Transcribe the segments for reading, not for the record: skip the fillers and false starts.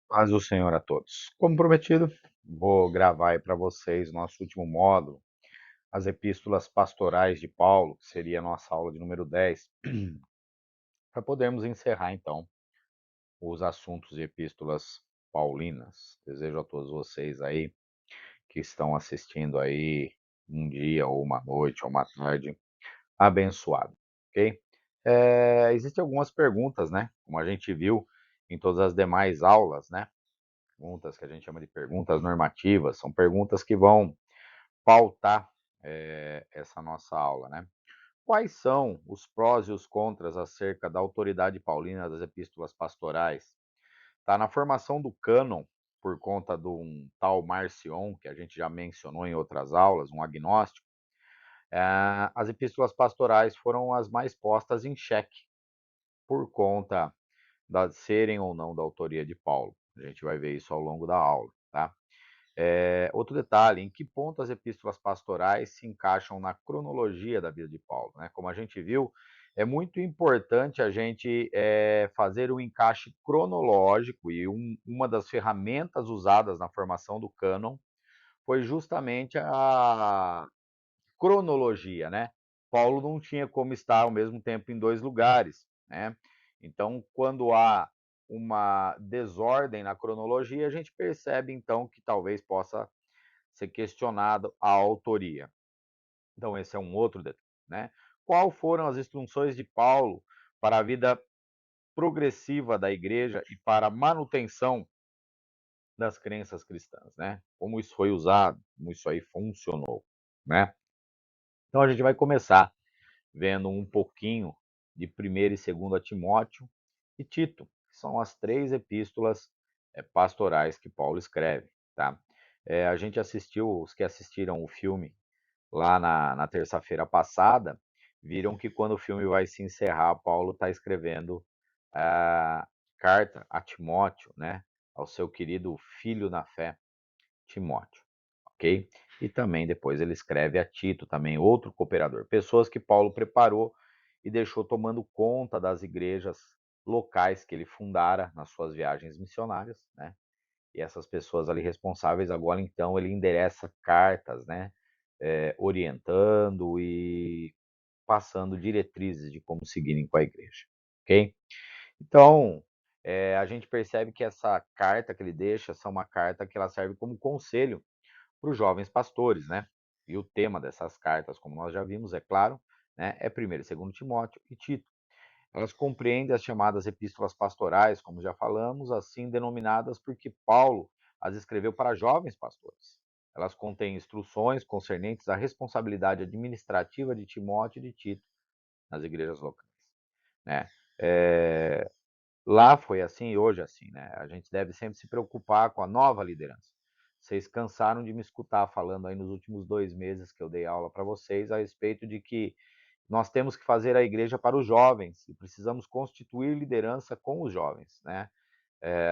Paz do Senhor a todos. Como prometido, vou gravar aí para vocês nosso último módulo, as epístolas pastorais de Paulo, que seria a nossa aula de número 10, para podermos encerrar então os assuntos de epístolas paulinas. Desejo a todos vocês aí que estão assistindo aí um dia ou uma noite ou uma tarde abençoado, ok? Existem algumas perguntas, né? Como a gente viu em todas as demais aulas, né? Perguntas que a gente chama de perguntas normativas, são perguntas que vão pautar essa nossa aula, né? Quais são os prós e os contras acerca da autoridade paulina das epístolas pastorais? Tá na formação do cânon, por conta de um tal Marcion, que a gente já mencionou em outras aulas, um agnóstico, as epístolas pastorais foram as mais postas em xeque, por conta de serem ou não da autoria de Paulo. A gente vai ver isso ao longo da aula, tá? Outro detalhe, em que ponto as epístolas pastorais se encaixam na cronologia da vida de Paulo, né? Como a gente viu, é muito importante a gente fazer um encaixe cronológico e uma das ferramentas usadas na formação do cânon foi justamente a cronologia, né? Paulo não tinha como estar ao mesmo tempo em dois lugares, né? Então, quando há uma desordem na cronologia, a gente percebe então que talvez possa ser questionado a autoria. Então, esse é um outro detalhe, né? Qual foram as instruções de Paulo para a vida progressiva da igreja e para a manutenção das crenças cristãs, né? Como isso foi usado, como isso aí funcionou, né? Então, a gente vai começar vendo um pouquinho de 1º e 2º Timóteo e Tito, que são as 3 epístolas pastorais que Paulo escreve, tá? A gente assistiu, os que assistiram o filme lá na terça-feira passada, viram que quando o filme vai se encerrar, Paulo está escrevendo a carta a Timóteo, né? Ao seu querido filho na fé, Timóteo, ok? E também depois ele escreve a Tito, também outro cooperador, pessoas que Paulo preparou e deixou tomando conta das igrejas locais que ele fundara nas suas viagens missionárias, né? E essas pessoas ali responsáveis, agora então ele endereça cartas, né? Orientando e passando diretrizes de como seguirem com a igreja, ok? Então, a gente percebe que essa carta que ele deixa é uma carta que ela serve como conselho para os jovens pastores, né? E o tema dessas cartas, como nós já vimos, é claro, né? É 1º e 2º Timóteo e Tito. Elas compreendem as chamadas epístolas pastorais, como já falamos, assim denominadas porque Paulo as escreveu para jovens pastores. Elas contêm instruções concernentes à responsabilidade administrativa de Timóteo e de Tito nas igrejas locais, né? É, Lá foi assim e hoje é assim, né? A gente deve sempre se preocupar com a nova liderança. Vocês cansaram de me escutar falando aí nos últimos 2 meses que eu dei aula para vocês a respeito de que nós temos que fazer a igreja para os jovens e precisamos constituir liderança com os jovens, né?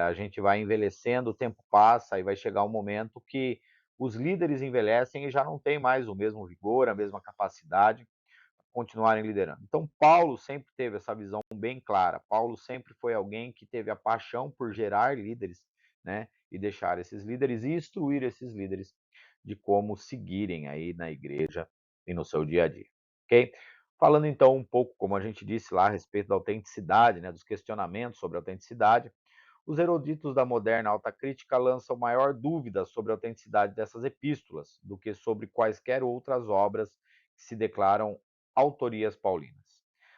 A gente vai envelhecendo, o tempo passa e vai chegar um momento que os líderes envelhecem e já não tem mais o mesmo vigor, a mesma capacidade para continuarem liderando. Então, Paulo sempre teve essa visão bem clara. Paulo sempre foi alguém que teve a paixão por gerar líderes, né? E deixar esses líderes e instruir esses líderes de como seguirem aí na igreja e no seu dia a dia, ok? Falando então um pouco, como a gente disse lá, a respeito da autenticidade, né, dos questionamentos sobre a autenticidade, os eruditos da moderna alta crítica lançam maior dúvida sobre a autenticidade dessas epístolas do que sobre quaisquer outras obras que se declaram autorias paulinas.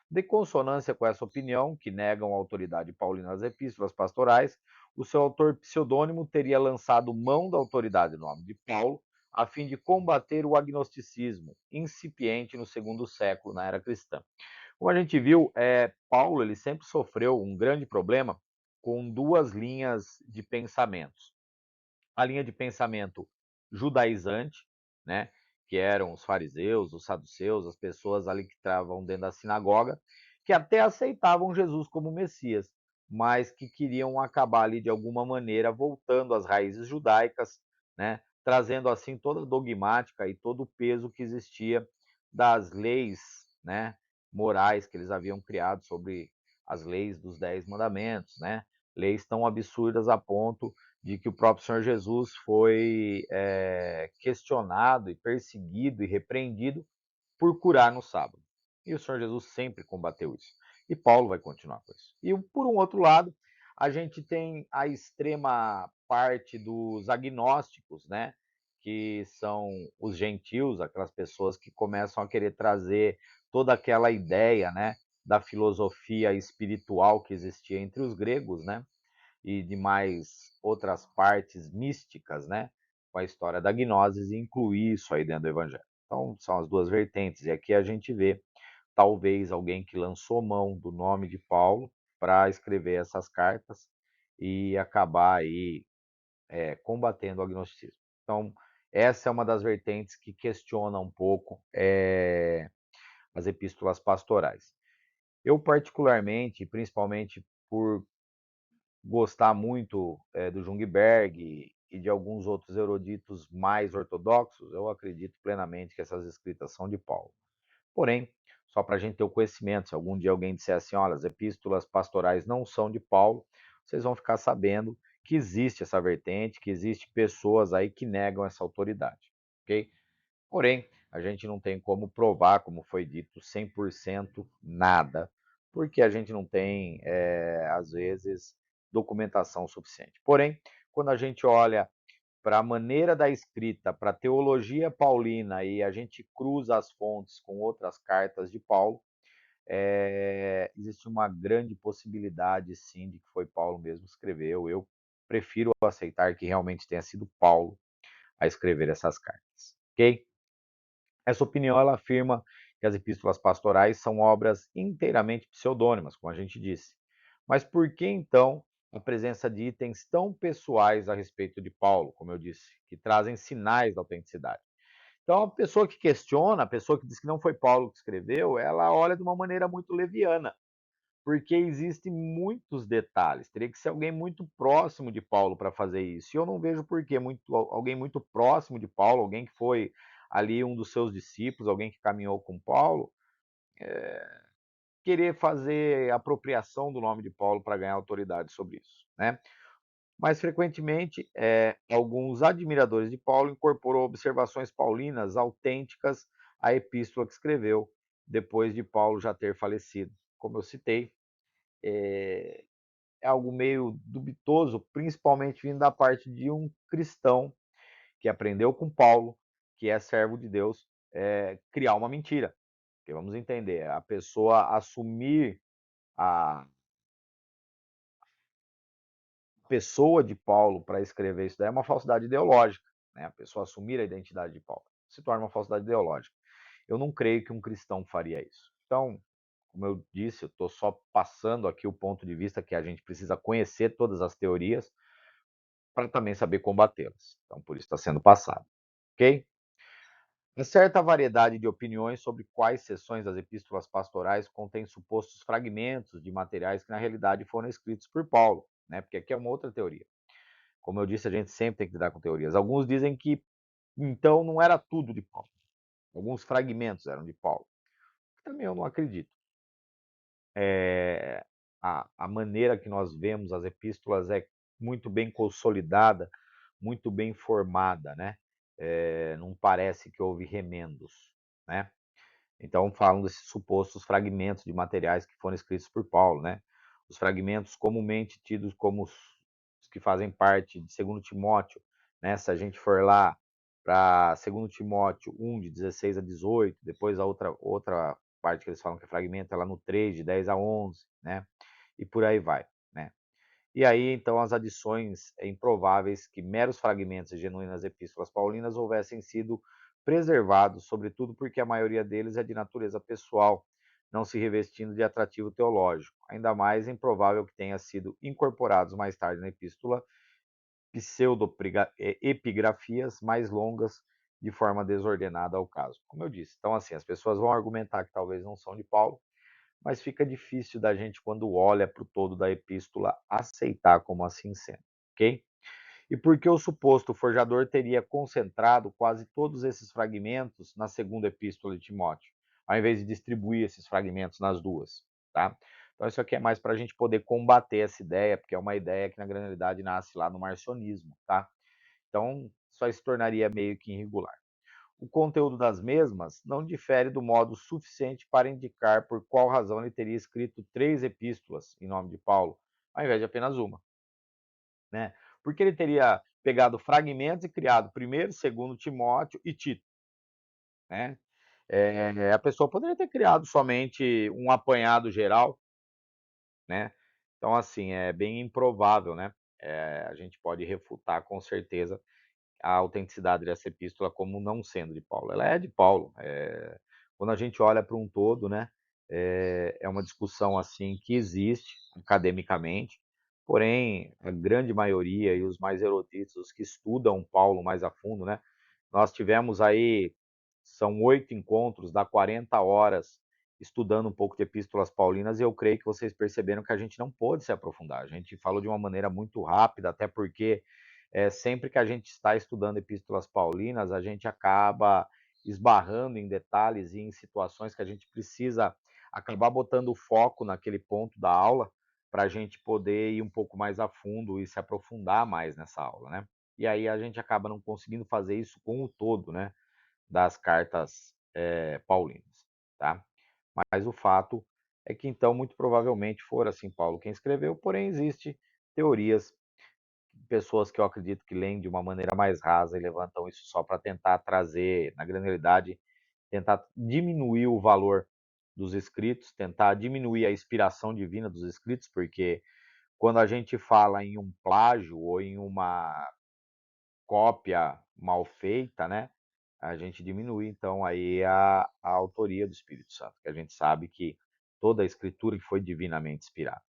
De consonância com essa opinião, que negam a autoridade paulina das epístolas pastorais, o seu autor pseudônimo teria lançado mão da autoridade do nome de Paulo, a fim de combater o agnosticismo, incipiente no 2º século na era cristã. Como a gente viu, Paulo ele sempre sofreu um grande problema com 2 linhas de pensamentos. A linha de pensamento judaizante, né, que eram os fariseus, os saduceus, as pessoas ali que estavam dentro da sinagoga, que até aceitavam Jesus como Messias, mas que queriam acabar ali de alguma maneira voltando às raízes judaicas, né, trazendo assim toda a dogmática e todo o peso que existia das leis, né, morais que eles haviam criado sobre as leis dos 10 mandamentos, né, leis tão absurdas a ponto de que o próprio Senhor Jesus foi questionado e perseguido e repreendido por curar no sábado. E o Senhor Jesus sempre combateu isso. E Paulo vai continuar com isso. E por um outro lado, a gente tem a extrema parte dos agnósticos, né? Que são os gentios, aquelas pessoas que começam a querer trazer toda aquela ideia, né? Da filosofia espiritual que existia entre os gregos, né? E de mais outras partes místicas, né? Com a história da gnose e incluir isso aí dentro do evangelho. Então, são as duas vertentes. E aqui a gente vê, talvez, alguém que lançou mão do nome de Paulo para escrever essas cartas e acabar aí combatendo o agnosticismo. Então, essa é uma das vertentes que questiona um pouco as epístolas pastorais. Eu, particularmente, principalmente por gostar muito do Jungberg e de alguns outros eruditos mais ortodoxos, eu acredito plenamente que essas escritas são de Paulo. Porém, só para a gente ter o conhecimento, se algum dia alguém disser assim, olha, as epístolas pastorais não são de Paulo, vocês vão ficar sabendo que existe essa vertente, que existe pessoas aí que negam essa autoridade, ok? Porém, a gente não tem como provar, como foi dito, 100% nada, porque a gente não tem, às vezes, documentação suficiente. Porém, quando a gente olha para a maneira da escrita, para a teologia paulina e a gente cruza as fontes com outras cartas de Paulo, existe uma grande possibilidade, sim, de que foi Paulo mesmo que escreveu. Eu prefiro aceitar que realmente tenha sido Paulo a escrever essas cartas, ok? Essa opinião ela afirma que as epístolas pastorais são obras inteiramente pseudônimas, como a gente disse. Mas por que então a presença de itens tão pessoais a respeito de Paulo, como eu disse, que trazem sinais da autenticidade? Então, a pessoa que questiona, a pessoa que diz que não foi Paulo que escreveu, ela olha de uma maneira muito leviana, porque existem muitos detalhes. Teria que ser alguém muito próximo de Paulo para fazer isso. E eu não vejo por que alguém muito próximo de Paulo, alguém que foi ali um dos seus discípulos, alguém que caminhou com Paulo, querer fazer apropriação do nome de Paulo para ganhar autoridade sobre isso, né? Mais frequentemente, alguns admiradores de Paulo incorporou observações paulinas autênticas à epístola que escreveu depois de Paulo já ter falecido. Como eu citei, é algo meio dubitoso, principalmente vindo da parte de um cristão que aprendeu com Paulo, que é servo de Deus, criar uma mentira. Porque vamos entender, a pessoa assumir a pessoa de Paulo para escrever isso daí é uma falsidade ideológica, né? A pessoa assumir a identidade de Paulo se torna uma falsidade ideológica. Eu não creio que um cristão faria isso. Então, como eu disse, eu estou só passando aqui o ponto de vista que a gente precisa conhecer todas as teorias para também saber combatê-las. Então, por isso está sendo passado, ok? Uma certa variedade de opiniões sobre quais seções das epístolas pastorais contêm supostos fragmentos de materiais que na realidade foram escritos por Paulo, né? Porque aqui é uma outra teoria. Como eu disse, a gente sempre tem que lidar com teorias. Alguns dizem que então não era tudo de Paulo. Alguns fragmentos eram de Paulo. Também eu não acredito. É, a maneira que nós vemos as epístolas é muito bem consolidada, muito bem formada, né? Não parece que houve remendos, né? Então falam desses supostos fragmentos de materiais que foram escritos por Paulo, né? Os fragmentos comumente tidos como os que fazem parte de 2 Timóteo, né? Se a gente for lá para 2 Timóteo 1, de 16 a 18, depois a outra parte que eles falam que é fragmento é lá no 3, de 10 a 11, né? E por aí vai, né? E aí, então, as adições improváveis que meros fragmentos de genuínas epístolas paulinas houvessem sido preservados, sobretudo porque a maioria deles é de natureza pessoal, não se revestindo de atrativo teológico. Ainda mais improvável que tenha sido incorporados mais tarde na epístola pseudo-epigrafias mais longas de forma desordenada ao caso. Como eu disse, então assim, as pessoas vão argumentar que talvez não são de Paulo, mas fica difícil da gente, quando olha para o todo da epístola, aceitar como assim sendo, ok? E porque o suposto forjador teria concentrado quase todos esses fragmentos na segunda epístola de Timóteo, ao invés de distribuir esses fragmentos nas duas, tá? Então isso aqui é mais para a gente poder combater essa ideia, porque é uma ideia que na grande realidade nasce lá no marcionismo, tá? Então só se tornaria meio que irregular. O conteúdo das mesmas não difere do modo suficiente para indicar por qual razão ele teria escrito 3 epístolas em nome de Paulo, ao invés de apenas uma, né? Porque ele teria pegado fragmentos e criado primeiro, segundo Timóteo e Tito, né? A pessoa poderia ter criado somente um apanhado geral, né? Então, assim, é bem improvável, né? A gente pode refutar com certeza a autenticidade dessa epístola como não sendo de Paulo. Ela é de Paulo. Quando a gente olha para um todo, né, é uma discussão assim que existe academicamente, porém a grande maioria e os mais eruditos, os que estudam Paulo mais a fundo, né, nós tivemos aí, são 8 encontros, dá 40 horas estudando um pouco de epístolas paulinas, e eu creio que vocês perceberam que a gente não pôde se aprofundar. A gente falou de uma maneira muito rápida, até porque sempre que a gente está estudando epístolas paulinas, a gente acaba esbarrando em detalhes e em situações que a gente precisa acabar botando o foco naquele ponto da aula para a gente poder ir um pouco mais a fundo e se aprofundar mais nessa aula, né? E aí a gente acaba não conseguindo fazer isso com o todo, né, das cartas paulinas, tá? Mas o fato é que então muito provavelmente for assim Paulo quem escreveu, porém existe teorias, pessoas que eu acredito que leem de uma maneira mais rasa e levantam isso só para tentar trazer, na grande realidade, tentar diminuir o valor dos escritos, tentar diminuir a inspiração divina dos escritos, porque quando a gente fala em um plágio ou em uma cópia mal feita, né, a gente diminui então aí a autoria do Espírito Santo, que a gente sabe que toda a escritura foi divinamente inspirada.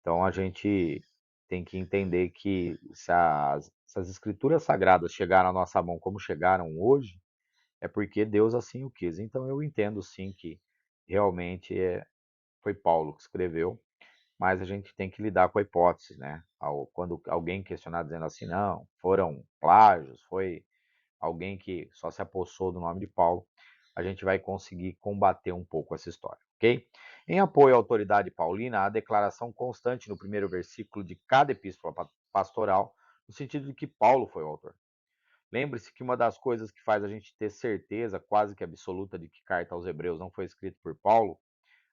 Então a gente tem que entender que se as escrituras sagradas chegaram à nossa mão como chegaram hoje, é porque Deus assim o quis. Então eu entendo sim que realmente foi Paulo que escreveu, mas a gente tem que lidar com a hipótese, né? Quando alguém questionar dizendo assim, não, foram plágios, foi alguém que só se apossou do nome de Paulo, a gente vai conseguir combater um pouco essa história, ok? Em apoio à autoridade paulina, há a declaração constante no primeiro versículo de cada epístola pastoral, no sentido de que Paulo foi o autor. Lembre-se que uma das coisas que faz a gente ter certeza quase que absoluta de que carta aos Hebreus não foi escrita por Paulo,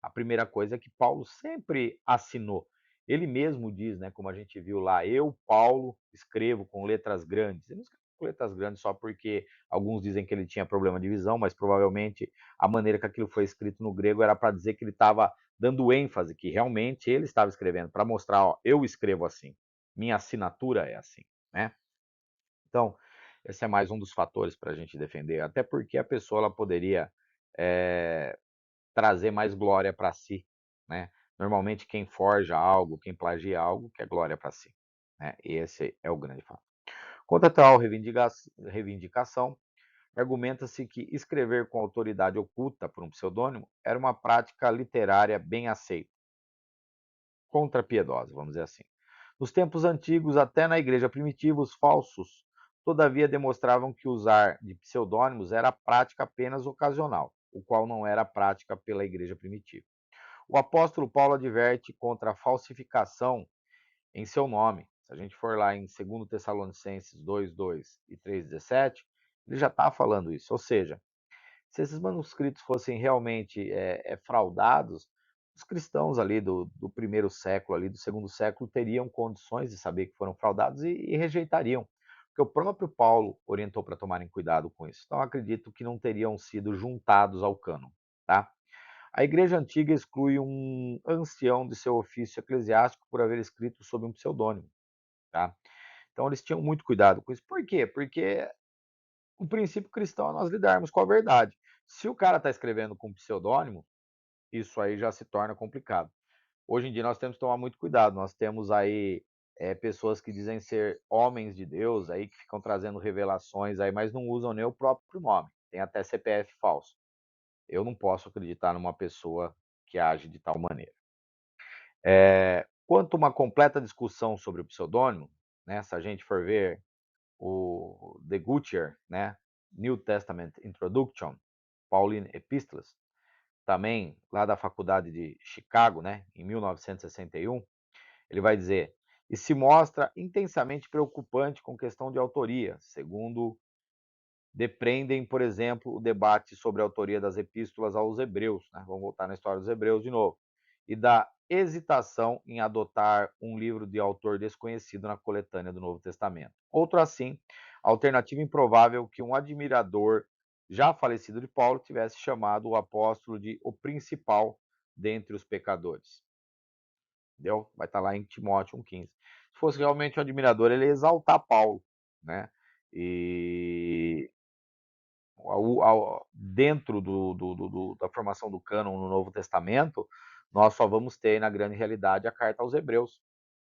a primeira coisa é que Paulo sempre assinou. Ele mesmo diz, né, como a gente viu lá, eu, Paulo, escrevo com letras grandes. Ele não escreve com letras grandes só porque alguns dizem que ele tinha problema de visão, mas provavelmente a maneira que aquilo foi escrito no grego era para dizer que ele estava dando ênfase, que realmente ele estava escrevendo, para mostrar, ó, eu escrevo assim, minha assinatura é assim, né? Então, esse é mais um dos fatores para a gente defender, até porque a pessoa ela poderia é, trazer mais glória para si, né? Normalmente quem forja algo, quem plagia algo, quer glória para si, né? Esse é o grande fato. Quanto à tal reivindicação, argumenta-se que escrever com autoridade oculta por um pseudônimo era uma prática literária bem aceita, contra-piedosa, vamos dizer assim. Nos tempos antigos, até na igreja primitiva, os falsos, todavia, demonstravam que usar de pseudônimos era prática apenas ocasional, o qual não era prática pela igreja primitiva. O apóstolo Paulo adverte contra a falsificação em seu nome. Se a gente for lá em 2 Tessalonicenses 2:2 e 3:17, ele já está falando isso. Ou seja, se esses manuscritos fossem realmente fraudados, os cristãos ali do primeiro século, ali do segundo século, teriam condições de saber que foram fraudados e rejeitariam. Porque o próprio Paulo orientou para tomarem cuidado com isso. Então, acredito que não teriam sido juntados ao cânon, tá? A Igreja Antiga exclui um ancião de seu ofício eclesiástico por haver escrito sob um pseudônimo, tá? Então eles tinham muito cuidado com isso. Por quê? Porque o princípio cristão é nós lidarmos com a verdade. Se o cara está escrevendo com pseudônimo, isso aí já se torna complicado. Hoje em dia nós temos que tomar muito cuidado. Nós temos aí pessoas que dizem ser homens de Deus aí que ficam trazendo revelações aí, mas não usam nem o próprio nome. Tem até CPF falso. Eu não posso acreditar numa pessoa que age de tal maneira. Quanto a uma completa discussão sobre o pseudônimo, né, se a gente for ver o The Gutierrez, né, New Testament Introduction, Pauline Epistles, também lá da faculdade de Chicago, né, em 1961, ele vai dizer: "E se mostra intensamente preocupante com questão de autoria, segundo depreendem, por exemplo, o debate sobre a autoria das epístolas aos Hebreus", né? Vamos voltar na história dos Hebreus de novo, e da hesitação em adotar um livro de autor desconhecido na coletânea do Novo Testamento. Outro assim, a alternativa improvável que um admirador já falecido de Paulo tivesse chamado o apóstolo de o principal dentre os pecadores. Entendeu? Vai estar lá em Timóteo 1,15. Se fosse realmente um admirador, ele ia exaltar Paulo, né? E dentro da formação do cânon no Novo Testamento, nós só vamos ter, na grande realidade, a carta aos Hebreus,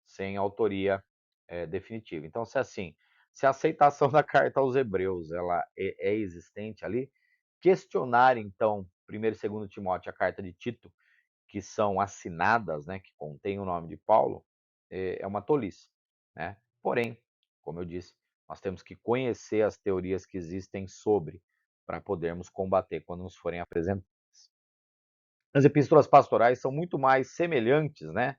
sem autoria definitiva. Então, se assim, se a aceitação da carta aos Hebreus ela é existente ali, questionar, então, 1º e 2º Timóteo, a carta de Tito, que são assinadas, né, que contém o nome de Paulo, é uma tolice, né? Porém, como eu disse, nós temos que conhecer as teorias que existem sobre, para podermos combater quando nos forem apresentadas. As epístolas pastorais são muito mais semelhantes, né,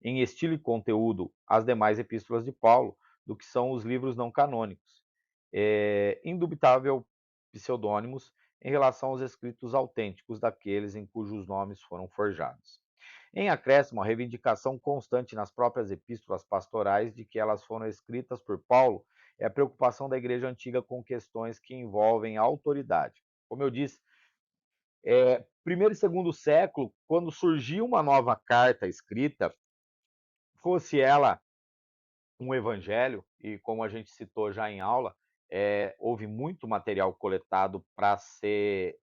em estilo e conteúdo às demais epístolas de Paulo do que são os livros não canônicos. Indubitável pseudônimos em relação aos escritos autênticos daqueles em cujos nomes foram forjados. Em acréscimo, a reivindicação constante nas próprias epístolas pastorais de que elas foram escritas por Paulo é a preocupação da igreja antiga com questões que envolvem a autoridade. Como eu disse, primeiro e segundo século, quando surgiu uma nova carta escrita, fosse ela um evangelho, e como a gente citou já em aula, houve muito material coletado para ser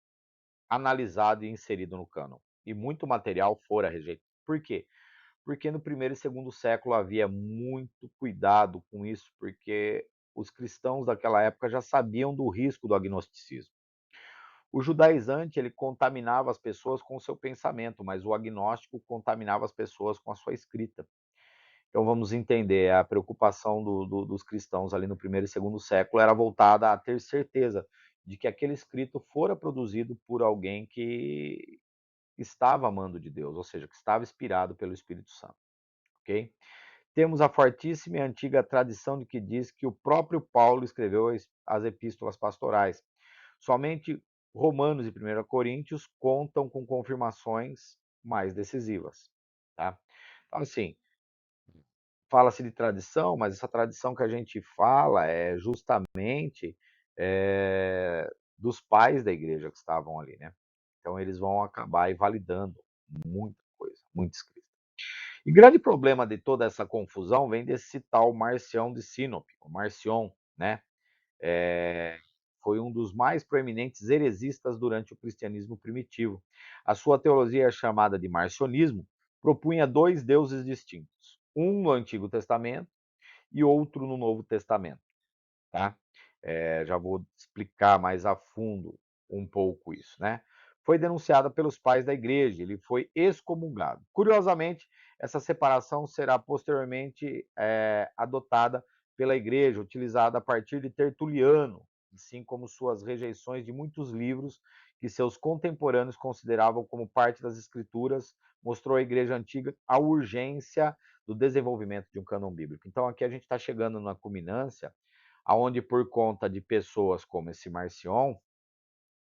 analisado e inserido no cânon. E muito material fora rejeitado. Por quê? Porque no primeiro e segundo século havia muito cuidado com isso, porque os cristãos daquela época já sabiam do risco do agnosticismo. O judaizante, ele contaminava as pessoas com o seu pensamento, mas o agnóstico contaminava as pessoas com a sua escrita. Então vamos entender, a preocupação dos cristãos ali no primeiro e segundo século era voltada a ter certeza de que aquele escrito fora produzido por alguém que estava amando de Deus, ou seja, que estava inspirado pelo Espírito Santo, ok? Temos a fortíssima e antiga tradição de que diz que o próprio Paulo escreveu as epístolas pastorais. Somente Romanos e 1 Coríntios contam com confirmações mais decisivas, tá? Então, assim, fala-se de tradição, mas essa tradição que a gente fala é justamente dos pais da igreja que estavam ali, né? Então eles vão acabar invalidando muita coisa, muito escrito. E grande problema de toda essa confusão vem desse tal Marcião de Sinope, o Marcion, né? É, foi um dos mais proeminentes heresistas durante o cristianismo primitivo. A sua teologia, chamada de marcionismo, propunha dois deuses distintos, um no Antigo Testamento e outro no Novo Testamento. Tá? Já vou explicar mais a fundo um pouco isso, né? Foi denunciada pelos pais da igreja, ele foi excomungado. Curiosamente, essa separação será posteriormente adotada pela igreja, utilizada a partir de Tertuliano, assim como suas rejeições de muitos livros que seus contemporâneos consideravam como parte das escrituras, mostrou à igreja antiga a urgência do desenvolvimento de um cânon bíblico. Então aqui a gente está chegando na culminância aonde por conta de pessoas como esse Marcion,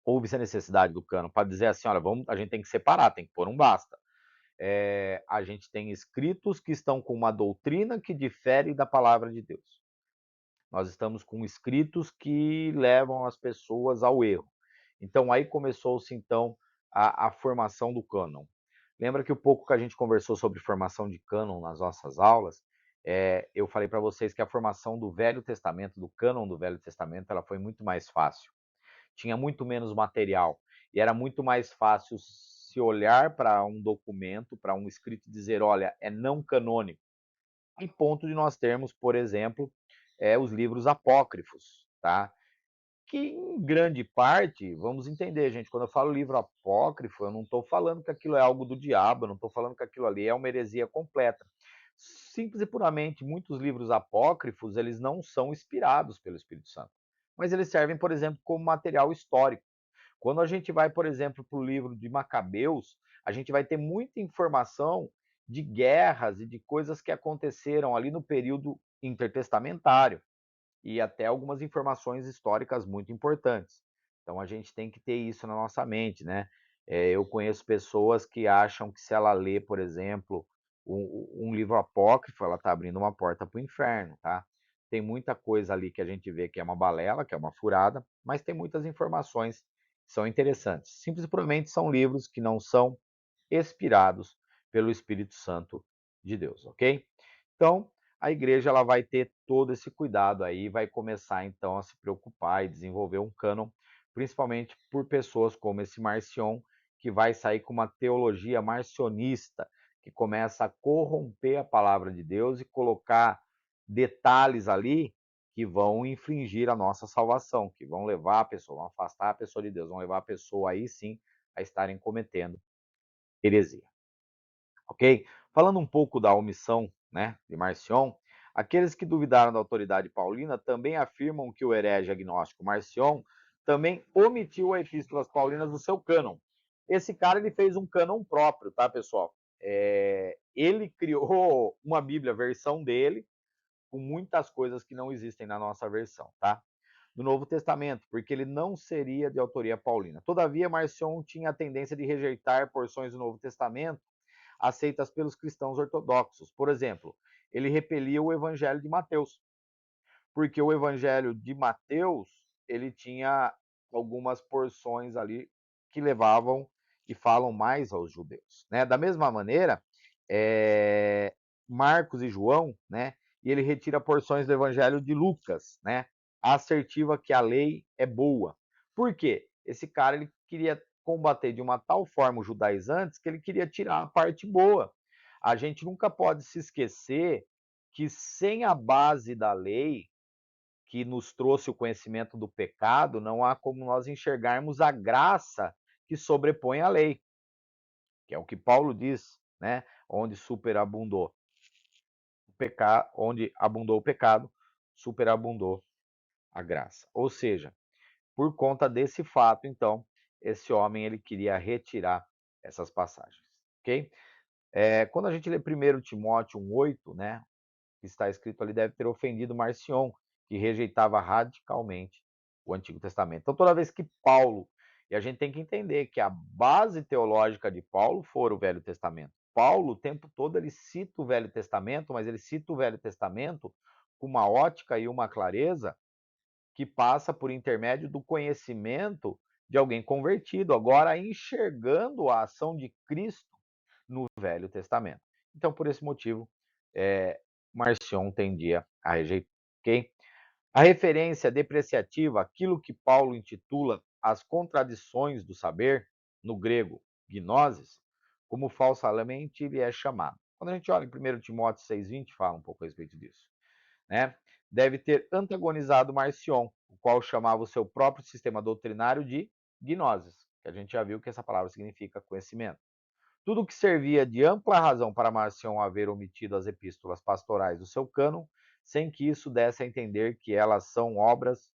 houve essa necessidade do cânon para dizer assim, olha, a gente tem que separar, tem que pôr um basta. A gente tem escritos que estão com uma doutrina que difere da palavra de Deus. Nós estamos com escritos que levam as pessoas ao erro. Então aí começou-se então a formação do cânon. Lembra que o pouco que a gente conversou sobre formação de cânon nas nossas aulas, eu falei para vocês que a formação do Velho Testamento, do cânon do Velho Testamento, ela foi muito mais fácil. Tinha muito menos material e era muito mais fácil se olhar para um documento, para um escrito e dizer, olha, é não canônico. Em ponto de nós termos, por exemplo, os livros apócrifos, tá? Que em grande parte, vamos entender, gente, quando eu falo livro apócrifo, eu não estou falando que aquilo é algo do diabo, eu não estou falando que aquilo ali é uma heresia completa. Simples e puramente, muitos livros apócrifos, eles não são inspirados pelo Espírito Santo, mas eles servem, por exemplo, como material histórico. Quando a gente vai, por exemplo, para o livro de Macabeus, a gente vai ter muita informação de guerras e de coisas que aconteceram ali no período intertestamentário e até algumas informações históricas muito importantes. Então a gente tem que ter isso na nossa mente, né? Eu conheço pessoas que acham que se ela lê, por exemplo, um livro apócrifo, ela está abrindo uma porta para o inferno, tá? Tem muita coisa ali que a gente vê que é uma balela, que é uma furada, mas tem muitas informações que são interessantes. Simplesmente são livros que não são inspirados pelo Espírito Santo de Deus, ok? Então, a igreja ela vai ter todo esse cuidado aí, vai começar então a se preocupar e desenvolver um cânon, principalmente por pessoas como esse Marcion, que vai sair com uma teologia marcionista, que começa a corromper a palavra de Deus e colocar detalhes ali que vão infringir a nossa salvação, que vão levar a pessoa, vão afastar a pessoa de Deus, vão levar a pessoa aí sim a estarem cometendo heresia, ok? Falando um pouco da omissão, né, de Marcion, aqueles que duvidaram da autoridade paulina também afirmam que o herege agnóstico Marcion também omitiu as epístolas paulinas do seu cânon. Esse cara ele fez um cânon próprio, tá, pessoal? Ele criou uma Bíblia, versão dele, com muitas coisas que não existem na nossa versão, tá? Do Novo Testamento, porque ele não seria de autoria paulina. Todavia, Marcion tinha a tendência de rejeitar porções do Novo Testamento aceitas pelos cristãos ortodoxos. Por exemplo, ele repelia o Evangelho de Mateus, porque o Evangelho de Mateus ele tinha algumas porções ali que levavam e falam mais aos judeus, né? Da mesma maneira, Marcos e João, né? E ele retira porções do Evangelho de Lucas, né? A assertiva que a lei é boa. Por quê? Esse cara ele queria combater de uma tal forma os judaizantes que ele queria tirar a parte boa. A gente nunca pode se esquecer que sem a base da lei, que nos trouxe o conhecimento do pecado, não há como nós enxergarmos a graça que sobrepõe a lei, que é o que Paulo diz, né? Onde superabundou o pecado, onde abundou o pecado, superabundou a graça. Ou seja, por conta desse fato, então, esse homem ele queria retirar essas passagens, ok? Quando a gente lê 1 Timóteo 1,8, né, que está escrito ali, deve ter ofendido Marcion, que rejeitava radicalmente o Antigo Testamento. Então, toda vez que Paulo, e a gente tem que entender que a base teológica de Paulo foi o Velho Testamento. Paulo, o tempo todo, ele cita o Velho Testamento, mas ele cita o Velho Testamento com uma ótica e uma clareza que passa por intermédio do conhecimento de alguém convertido, agora enxergando a ação de Cristo no Velho Testamento. Então, por esse motivo, Marcion tendia a rejeitar. Okay? A referência depreciativa, aquilo que Paulo intitula as contradições do saber, no grego, gnoses, como falsamente ele é chamado. Quando a gente olha em 1 Timóteo 6,20, fala um pouco a respeito disso, né? Deve ter antagonizado Marcion, o qual chamava o seu próprio sistema doutrinário de gnoses, que a gente já viu que essa palavra significa conhecimento. Tudo que servia de ampla razão para Marcion haver omitido as epístolas pastorais do seu cânon, sem que isso desse a entender que elas são obras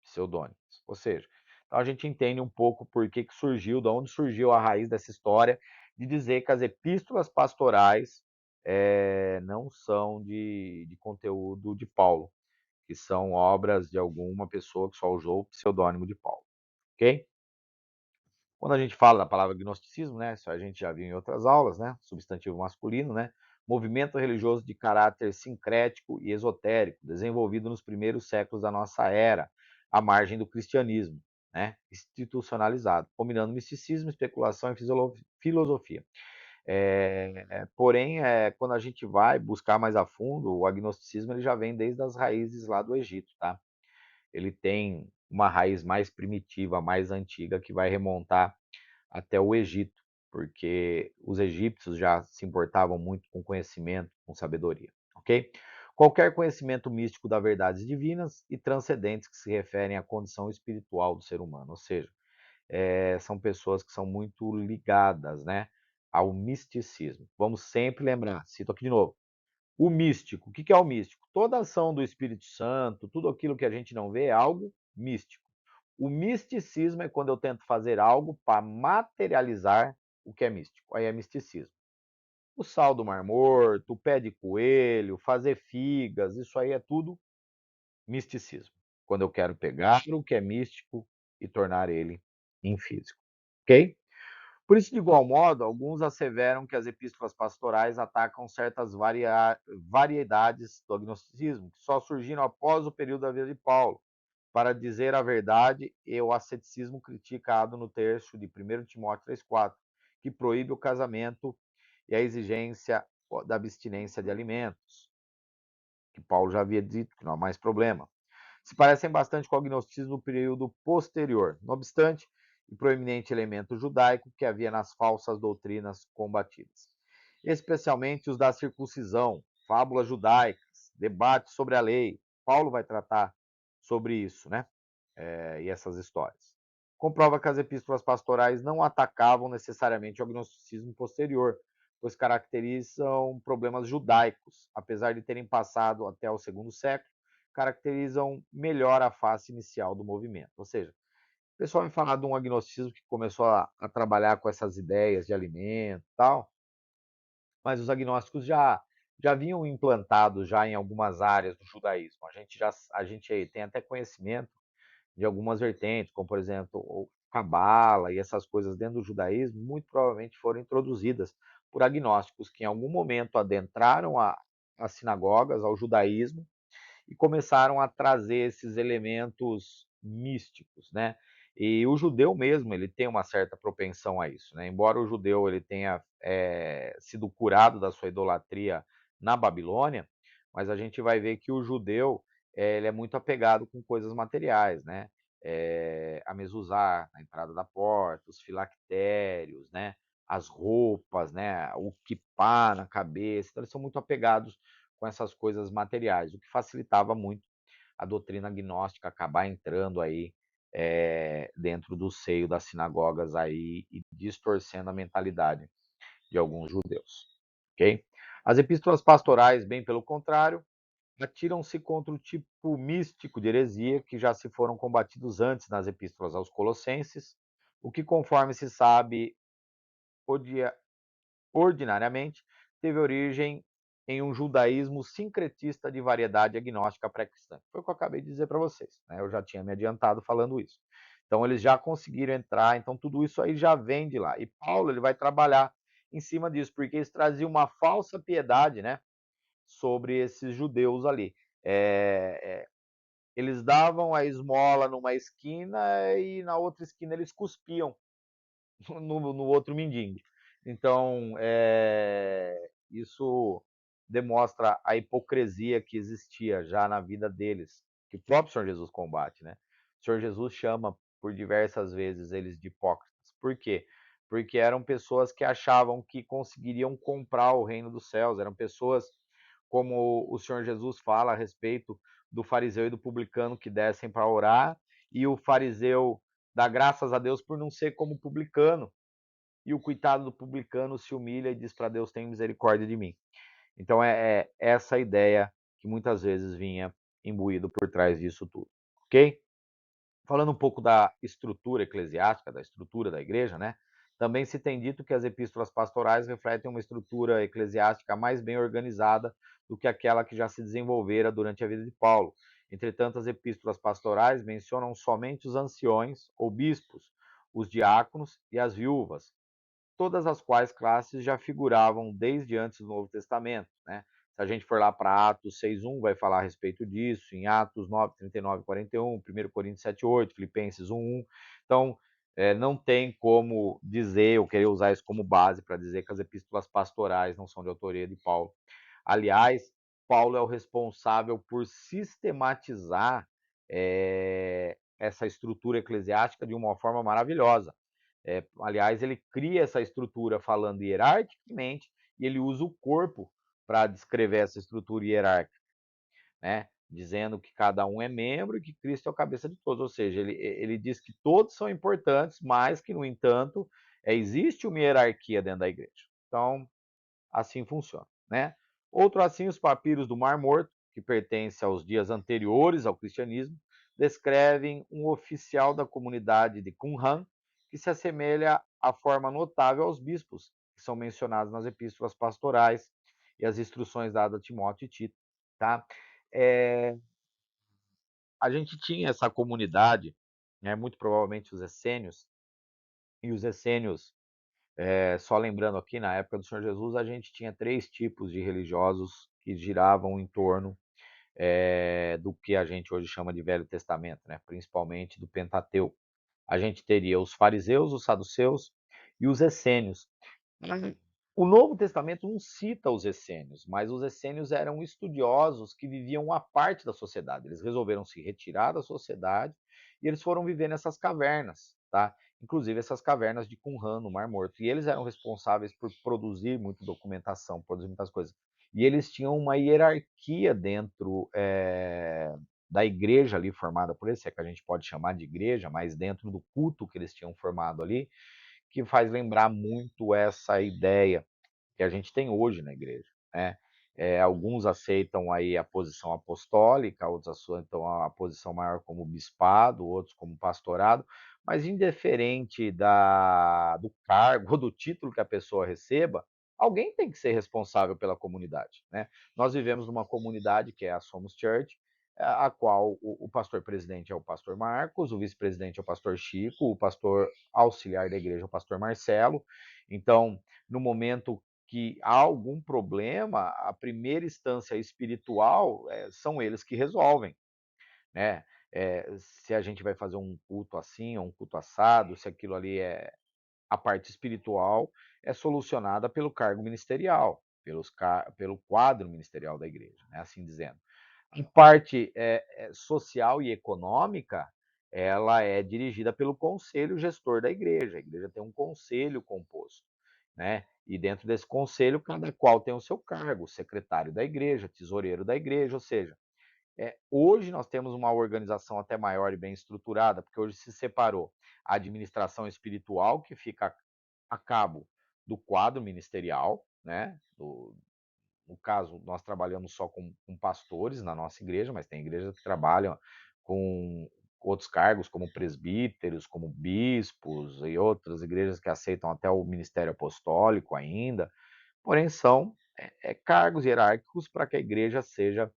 pseudônimas. Ou seja, então a gente entende um pouco por que surgiu, de onde surgiu a raiz dessa história, de dizer que as epístolas pastorais não são de conteúdo de Paulo, que são obras de alguma pessoa que só usou o pseudônimo de Paulo. Ok? Quando a gente fala da palavra gnosticismo, né, isso a gente já viu em outras aulas, né, substantivo masculino, né, movimento religioso de caráter sincrético e esotérico, desenvolvido nos primeiros séculos da nossa era, à margem do cristianismo, né, institucionalizado, combinando misticismo, especulação e filosofia. Porém, quando a gente vai buscar mais a fundo, o agnosticismo ele já vem desde as raízes lá do Egito, tá? Ele tem uma raiz mais primitiva, mais antiga, que vai remontar até o Egito, porque os egípcios já se importavam muito com conhecimento, com sabedoria, ok? Qualquer conhecimento místico das verdades divinas e transcendentes que se referem à condição espiritual do ser humano, ou seja, são pessoas que são muito ligadas, né, ao misticismo. Vamos sempre lembrar, cito aqui de novo, o místico. O que é o místico? Toda ação do Espírito Santo, tudo aquilo que a gente não vê é algo místico. O misticismo é quando eu tento fazer algo para materializar o que é místico. Aí é misticismo. O sal do Mar Morto, o pé de coelho, fazer figas, isso aí é tudo misticismo. Quando eu quero pegar o que é místico e tornar ele em físico. Ok? Por isso, de igual modo, alguns asseveram que as epístolas pastorais atacam certas variedades do agnosticismo, que só surgiram após o período da vida de Paulo. Para dizer a verdade, e o asceticismo criticado no terço de 1 Timóteo 3,4, que proíbe o casamento e a exigência da abstinência de alimentos, que Paulo já havia dito que não há mais problema. Se parecem bastante com o agnosticismo no período posterior. Não obstante, o proeminente elemento judaico que havia nas falsas doutrinas combatidas, especialmente os da circuncisão, fábulas judaicas, debates sobre a lei. Paulo vai tratar sobre isso, né? E essas histórias. Comprova que as epístolas pastorais não atacavam necessariamente o agnosticismo posterior, pois caracterizam problemas judaicos, apesar de terem passado até o segundo século, caracterizam melhor a face inicial do movimento. Ou seja, o pessoal vai falar de um agnosticismo que começou a trabalhar com essas ideias de alimento e tal, mas os agnósticos já vinham implantados já em algumas áreas do judaísmo. A gente tem até conhecimento de algumas vertentes, como por exemplo o cabala e essas coisas dentro do judaísmo, muito provavelmente foram introduzidas por agnósticos que em algum momento adentraram as sinagogas, ao judaísmo, e começaram a trazer esses elementos místicos, né? E o judeu mesmo, ele tem uma certa propensão a isso, né? Embora o judeu ele tenha sido curado da sua idolatria na Babilônia, mas a gente vai ver que o judeu ele é muito apegado com coisas materiais, né? A mezuzá, a entrada da porta, os filactérios, né? As roupas, né? O quipá na cabeça, então eles são muito apegados com essas coisas materiais, o que facilitava muito a doutrina gnóstica acabar entrando aí dentro do seio das sinagogas aí e distorcendo a mentalidade de alguns judeus, ok? As epístolas pastorais, bem pelo contrário, atiram-se contra o tipo místico de heresia que já se foram combatidos antes nas epístolas aos Colossenses, o que, conforme se sabe, ordinariamente, teve origem em um judaísmo sincretista de variedade agnóstica pré-cristã. Foi o que eu acabei de dizer para vocês, né? Eu já tinha me adiantado falando isso. Então, eles já conseguiram entrar, então tudo isso aí já vem de lá. E Paulo ele vai trabalhar em cima disso, porque eles traziam uma falsa piedade, né, sobre esses judeus ali. Eles davam a esmola numa esquina e na outra esquina eles cuspiam no outro mendigo. Então, isso demonstra a hipocrisia que existia já na vida deles, que o próprio Senhor Jesus combate, né? O Senhor Jesus chama por diversas vezes eles de hipócritas. Por quê? Porque eram pessoas que achavam que conseguiriam comprar o reino dos céus, eram pessoas como o Senhor Jesus fala a respeito do fariseu e do publicano que descem para orar, e o fariseu dá graças a Deus por não ser como publicano, e o coitado do publicano se humilha e diz para Deus: tem misericórdia de mim. Então é essa ideia que muitas vezes vinha imbuído por trás disso tudo, ok? Falando um pouco da estrutura eclesiástica, da estrutura da igreja, né? Também se tem dito que as epístolas pastorais refletem uma estrutura eclesiástica mais bem organizada do que aquela que já se desenvolvera durante a vida de Paulo. Entretanto, as epístolas pastorais mencionam somente os anciões ou bispos, os diáconos e as viúvas, todas as quais classes já figuravam desde antes do Novo Testamento, né? Se a gente for lá para Atos 6:1, vai falar a respeito disso, em Atos 9, 39 e 41, 1 Coríntios 7:8, Filipenses 1:1. Então, não tem como dizer ou querer usar isso como base para dizer que as epístolas pastorais não são de autoria de Paulo. Aliás, Paulo é o responsável por sistematizar essa estrutura eclesiástica de uma forma maravilhosa. Aliás, ele cria essa estrutura falando hierarquicamente e ele usa o corpo para descrever essa estrutura hierárquica, né? Dizendo que cada um é membro e que Cristo é a cabeça de todos. Ou seja, ele diz que todos são importantes, mas que, no entanto, existe uma hierarquia dentro da igreja. Então, assim funciona, né? Outro assim, os papiros do Mar Morto, que pertence aos dias anteriores ao cristianismo, descrevem um oficial da comunidade de Qumran que se assemelha à forma notável aos bispos, que são mencionados nas epístolas pastorais e as instruções dadas a Timóteo e Tito. Tá? É, a gente tinha essa comunidade, né, muito provavelmente os essênios, e os essênios, só lembrando aqui, na época do Senhor Jesus, a gente tinha 3 tipos de religiosos que giravam em torno do que a gente hoje chama de Velho Testamento, né? Principalmente do Pentateuco. A gente teria os fariseus, os saduceus e os essênios. O Novo Testamento não cita os essênios, mas os essênios eram estudiosos que viviam à parte da sociedade. Eles resolveram se retirar da sociedade e eles foram viver nessas cavernas, tá? Inclusive essas cavernas de Qumran, no Mar Morto. E eles eram responsáveis por produzir muita documentação, produzir muitas coisas. E eles tinham uma hierarquia dentro da igreja ali formada por eles, se é que a gente pode chamar de igreja, mas dentro do culto que eles tinham formado ali, que faz lembrar muito essa ideia que a gente tem hoje na igreja, né? Alguns aceitam aí a posição apostólica, outros aceitam a posição maior como bispado, outros como pastorado, mas indiferente do cargo ou do título que a pessoa receba, alguém tem que ser responsável pela comunidade, né? Nós vivemos numa comunidade que é a Somos Church, a qual o pastor presidente é o pastor Marcos, o vice-presidente é o pastor Chico, o pastor auxiliar da igreja é o pastor Marcelo. Então, no momento que há algum problema, a primeira instância espiritual são eles que resolvem, né? Se a gente vai fazer um culto assim, ou um culto assado, se aquilo ali é a parte espiritual, é solucionada pelo cargo ministerial, pelo quadro ministerial da igreja, né? Assim dizendo. A parte social e econômica, ela é dirigida pelo conselho gestor da igreja. A igreja tem um conselho composto, né? E dentro desse conselho, cada qual tem o seu cargo, secretário da igreja, tesoureiro da igreja, ou seja, hoje nós temos uma organização até maior e bem estruturada, porque hoje se separou a administração espiritual, que fica a cabo do quadro ministerial, né? No caso, nós trabalhamos só com pastores na nossa igreja, mas tem igrejas que trabalham com outros cargos, como presbíteros, como bispos, e outras igrejas que aceitam até o ministério apostólico ainda. Porém, são cargos hierárquicos para que a igreja seja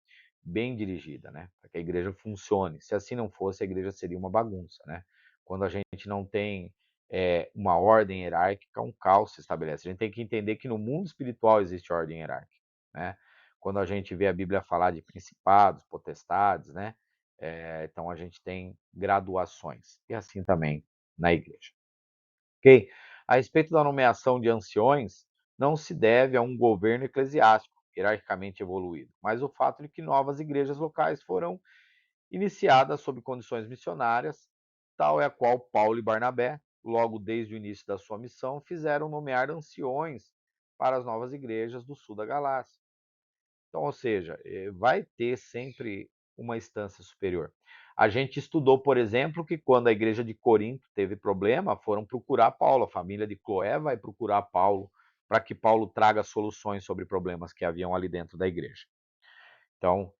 bem dirigida, né? Para que a igreja funcione. Se assim não fosse, a igreja seria uma bagunça, né? Quando a gente não tem uma ordem hierárquica, um caos se estabelece. A gente tem que entender que no mundo espiritual existe ordem hierárquica, né? Quando a gente vê a Bíblia falar de principados, potestades, né? Então a gente tem graduações. E assim também na igreja. Ok? A respeito da nomeação de anciões, não se deve a um governo eclesiástico hierarquicamente evoluído, mas o fato de que novas igrejas locais foram iniciadas sob condições missionárias, tal é a qual Paulo e Barnabé, logo desde o início da sua missão, fizeram nomear anciões para as novas igrejas do sul da Galácia. Então, ou seja, vai ter sempre uma instância superior. A gente estudou, por exemplo, que quando a igreja de Corinto teve problema, foram procurar Paulo. A família de Cloé vai procurar Paulo para que Paulo traga soluções sobre problemas que haviam ali dentro da igreja. Então,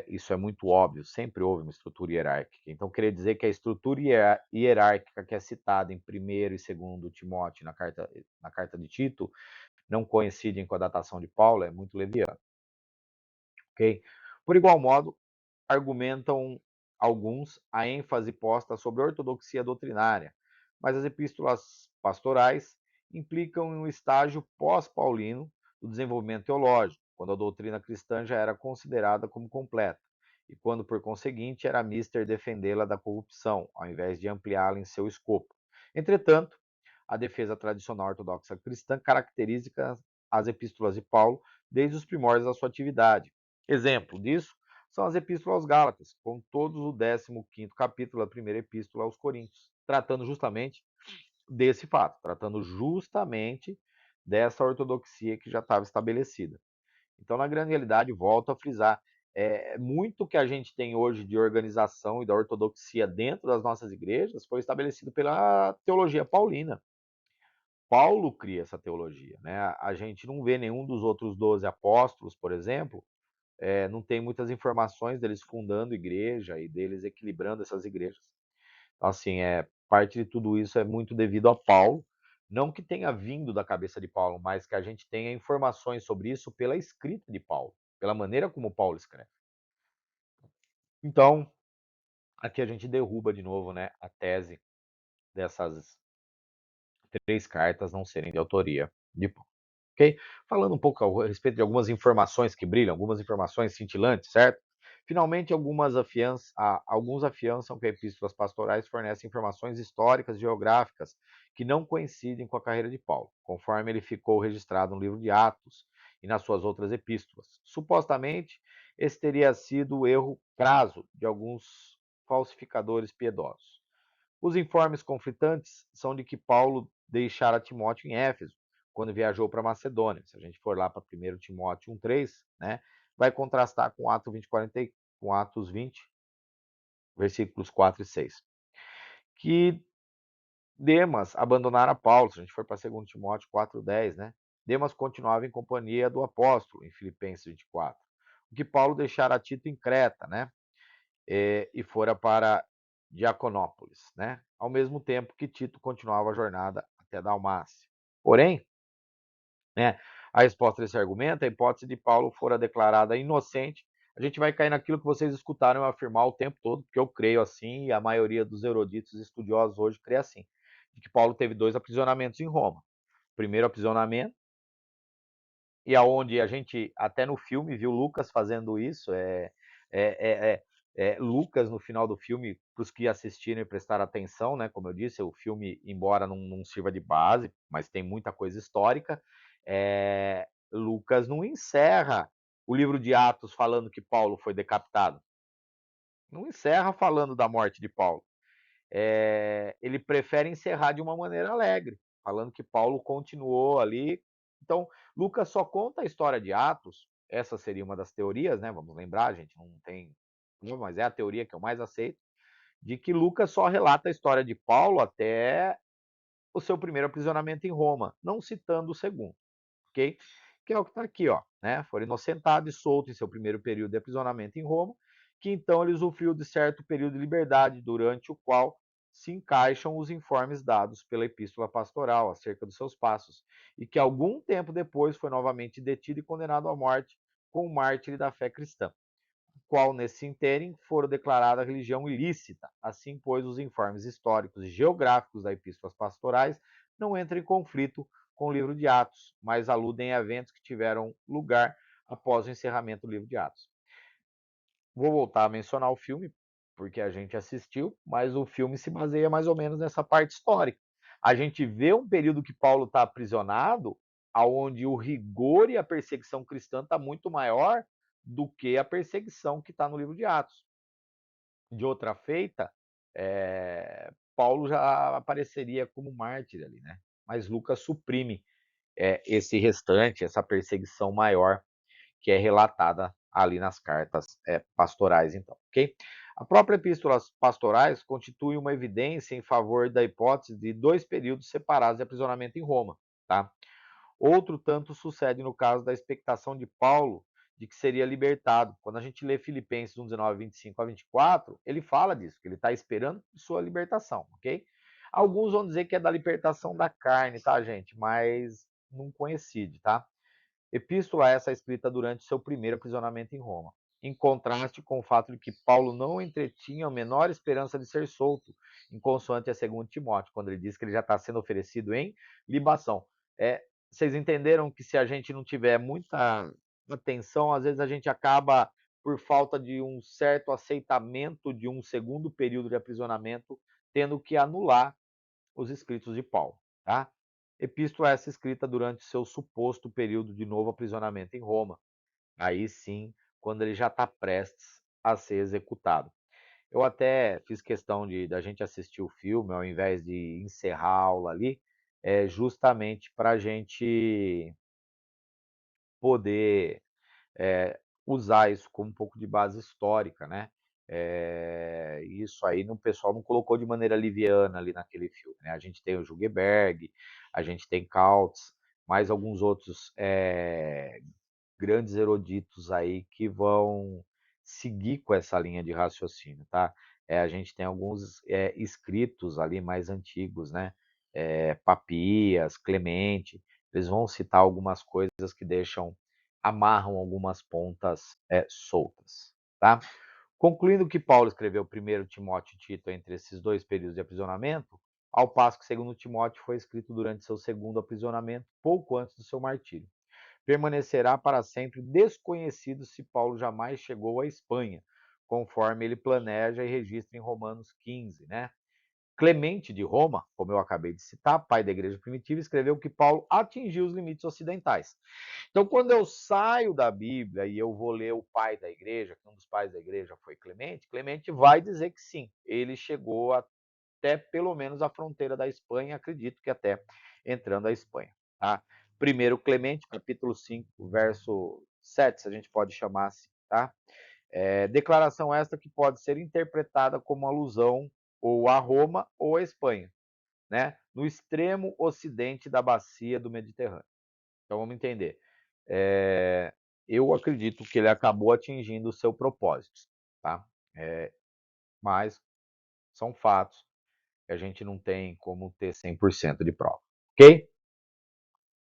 isso é muito óbvio, sempre houve uma estrutura hierárquica. Então, queria dizer que a estrutura hierárquica que é citada em 1º e 2º Timóteo, na carta de Tito, não coincidem com a datação de Paulo, é muito leviana. Ok? Por igual modo, argumentam alguns a ênfase posta sobre a ortodoxia doutrinária, mas as epístolas pastorais implicam um estágio pós-paulino do desenvolvimento teológico, quando a doutrina cristã já era considerada como completa, e quando, por conseguinte, era mister defendê-la da corrupção, ao invés de ampliá-la em seu escopo. Entretanto, a defesa tradicional ortodoxa cristã caracteriza as epístolas de Paulo desde os primórdios da sua atividade. Exemplo disso são as epístolas aos Gálatas, com todos o 15º capítulo da primeira epístola aos Coríntios, tratando justamente desse fato, tratando justamente dessa ortodoxia que já estava estabelecida. Então, na grande realidade, volto a frisar, muito que a gente tem hoje de organização e da ortodoxia dentro das nossas igrejas foi estabelecido pela teologia paulina. Paulo cria essa teologia, né? A gente não vê nenhum dos outros 12 apóstolos, por exemplo, não tem muitas informações deles fundando igreja e deles equilibrando essas igrejas. Então, assim, parte de tudo isso é muito devido a Paulo, não que tenha vindo da cabeça de Paulo, mas que a gente tenha informações sobre isso pela escrita de Paulo, pela maneira como Paulo escreve. Então, aqui a gente derruba de novo, né, a tese dessas 3 cartas não serem de autoria de Paulo. Ok? Falando um pouco a respeito de algumas informações que brilham, algumas informações cintilantes, certo? Finalmente, alguns afiançam que epístolas pastorais fornecem informações históricas e geográficas que não coincidem com a carreira de Paulo, conforme ele ficou registrado no livro de Atos e nas suas outras epístolas. Supostamente, esse teria sido o erro crasso de alguns falsificadores piedosos. Os informes conflitantes são de que Paulo deixara Timóteo em Éfeso, quando viajou para Macedônia. Se a gente for lá para 1 Timóteo 1,3, né, vai contrastar com com Atos 20, versículos 4 e 6. Que Demas abandonara Paulo, se a gente for para 2 Timóteo 4,10, né? Demas continuava em companhia do apóstolo, em Filipenses 24. O que Paulo deixara Tito em Creta, né? E fora para Diaconópolis, né? Ao mesmo tempo que Tito continuava a jornada até Dalmácia. Porém, né, a resposta desse argumento, a hipótese de Paulo fora declarada inocente, a gente vai cair naquilo que vocês escutaram eu afirmar o tempo todo, porque eu creio assim, e a maioria dos eruditos estudiosos hoje crê assim, de que Paulo teve 2 aprisionamentos em Roma. O primeiro aprisionamento, e aonde a gente até no filme viu Lucas fazendo isso, é, é, Lucas no final do filme, para os que assistiram e prestaram atenção, né? Como eu disse, o filme, embora não sirva de base, mas tem muita coisa histórica, Lucas não encerra o livro de Atos falando que Paulo foi decapitado. Não encerra falando da morte de Paulo. Ele prefere encerrar de uma maneira alegre, falando que Paulo continuou ali. Então, Lucas só conta a história de Atos, essa seria uma das teorias, né? Vamos lembrar, gente, não tem. Mas é a teoria que eu mais aceito, de que Lucas só relata a história de Paulo até o seu primeiro aprisionamento em Roma, não citando o segundo, ok? Que é o que está aqui, ó, né? Foi inocentado e solto em seu primeiro período de aprisionamento em Roma, que então ele usufruiu de certo período de liberdade, durante o qual se encaixam os informes dados pela epístola pastoral acerca dos seus passos, e que algum tempo depois foi novamente detido e condenado à morte como mártir da fé cristã, qual nesse ínterim fora declarada religião ilícita. Assim, pois, os informes históricos e geográficos das epístolas pastorais não entram em conflito com o livro de Atos, mas aludem a eventos que tiveram lugar após o encerramento do livro de Atos. Vou voltar a mencionar o filme, porque a gente assistiu, mas o filme se baseia mais ou menos nessa parte histórica. A gente vê um período que Paulo está aprisionado, aonde o rigor e a perseguição cristã está muito maior do que a perseguição que está no livro de Atos. De outra feita, Paulo já apareceria como mártir ali, né? Mas Lucas suprime esse restante, essa perseguição maior que é relatada ali nas cartas pastorais, então, ok? A própria epístolas pastorais constitui uma evidência em favor da hipótese de 2 períodos separados de aprisionamento em Roma, tá? Outro tanto sucede no caso da expectação de Paulo de que seria libertado. Quando a gente lê Filipenses 1, 19, 25 a 24, ele fala disso, que ele está esperando sua libertação, ok? Alguns vão dizer que é da libertação da carne, tá, gente? Mas não coincide, tá? Epístola essa escrita durante seu primeiro aprisionamento em Roma, em contraste com o fato de que Paulo não entretinha a menor esperança de ser solto, em consoante a 2 Timóteo, quando ele diz que ele já está sendo oferecido em libação. Vocês entenderam que se a gente não tiver muita atenção, às vezes a gente acaba, por falta de um certo aceitamento de um segundo período de aprisionamento, tendo que anular os escritos de Paulo, tá? Epístola essa escrita durante seu suposto período de novo aprisionamento em Roma. Aí sim, quando ele já está prestes a ser executado. Eu até fiz questão de da gente assistir o filme, ao invés de encerrar a aula ali, justamente para a gente poder usar isso como um pouco de base histórica, né? Isso aí o pessoal não colocou de maneira liviana ali naquele filme, né? A gente tem o Jugeberg, a gente tem Kautz, mais alguns outros grandes eruditos aí que vão seguir com essa linha de raciocínio, tá? A gente tem alguns escritos ali mais antigos, né? Papias, Clemente, eles vão citar algumas coisas que amarram algumas pontas soltas, tá? Concluindo que Paulo escreveu 1 Timóteo e Tito entre esses dois períodos de aprisionamento, ao passo que 2 Timóteo foi escrito durante seu segundo aprisionamento, pouco antes do seu martírio. Permanecerá para sempre desconhecido se Paulo jamais chegou à Espanha, conforme ele planeja e registra em Romanos 15, né? Clemente de Roma, como eu acabei de citar, pai da igreja primitiva, escreveu que Paulo atingiu os limites ocidentais. Então, quando eu saio da Bíblia e eu vou ler o pai da igreja, que um dos pais da igreja foi Clemente, Clemente vai dizer que sim, ele chegou até pelo menos a fronteira da Espanha, acredito que até entrando a Espanha. Tá? Primeiro Clemente, capítulo 5, verso 7, se a gente pode chamar assim. Tá? Declaração esta que pode ser interpretada como alusão ou a Roma ou a Espanha, né? No extremo ocidente da bacia do Mediterrâneo. Então vamos entender. É, eu acredito que ele acabou atingindo o seu propósito, tá? Mas são fatos que a gente não tem como ter 100% de prova, ok?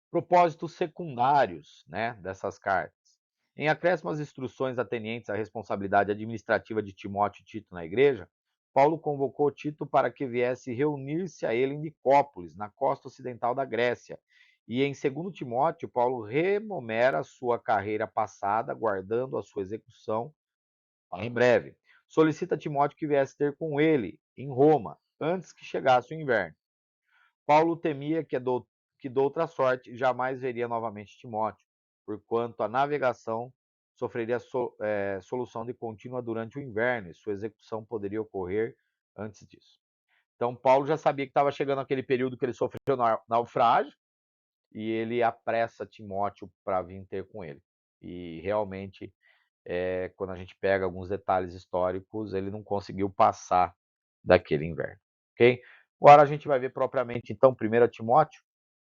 Propósitos secundários, né, dessas cartas. Em acréscimo às instruções atenientes à responsabilidade administrativa de Timóteo e Tito na igreja, Paulo convocou Tito para que viesse reunir-se a ele em Nicópolis, na costa ocidental da Grécia. E em 2 Timóteo, Paulo remomera sua carreira passada, guardando a sua execução em breve. Solicita a Timóteo que viesse ter com ele em Roma, antes que chegasse o inverno. Paulo temia que de outra sorte jamais veria novamente Timóteo, porquanto a navegação sofreria solução de contínua durante o inverno e sua execução poderia ocorrer antes disso. Então, Paulo já sabia que estava chegando aquele período que ele sofreu naufrágio e ele apressa Timóteo para vir ter com ele. E realmente, quando a gente pega alguns detalhes históricos, ele não conseguiu passar daquele inverno, ok? Agora a gente vai ver propriamente, então, 1 Timóteo,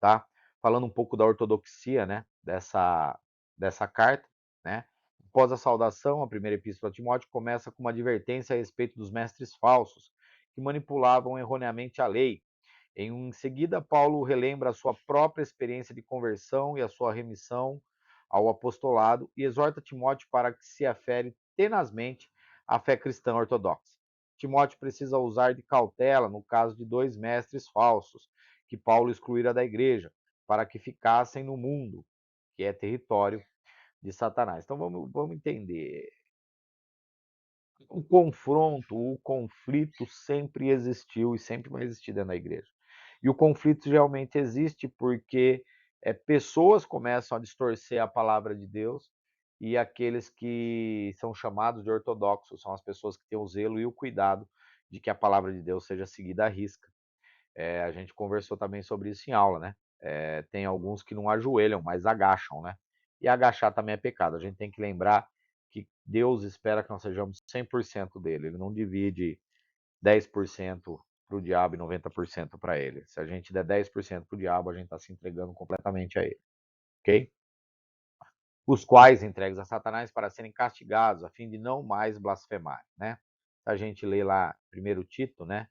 tá? Falando um pouco da ortodoxia, né? Dessa carta, né? Após a saudação, a primeira epístola a Timóteo começa com uma advertência a respeito dos mestres falsos que manipulavam erroneamente a lei. Em seguida, Paulo relembra a sua própria experiência de conversão e a sua remissão ao apostolado e exorta Timóteo para que se afere tenazmente à fé cristã ortodoxa. Timóteo precisa usar de cautela no caso de dois mestres falsos que Paulo excluíra da igreja, para que ficassem no mundo, que é território de Satanás. Então vamos entender. O confronto, o conflito sempre existiu e sempre vai existir dentro da igreja. E o conflito geralmente existe porque pessoas começam a distorcer a palavra de Deus e aqueles que são chamados de ortodoxos são as pessoas que têm o zelo e o cuidado de que a palavra de Deus seja seguida à risca. A gente conversou também sobre isso em aula, né? Tem alguns que não ajoelham, mas agacham, né? E agachar também é pecado. A gente tem que lembrar que Deus espera que nós sejamos 100% dele. Ele não divide 10% para o diabo e 90% para ele. Se a gente der 10% para o diabo, a gente está se entregando completamente a ele, ok? Os quais entregues a Satanás para serem castigados, a fim de não mais blasfemar, né? Se a gente lê lá 1 Tito, né?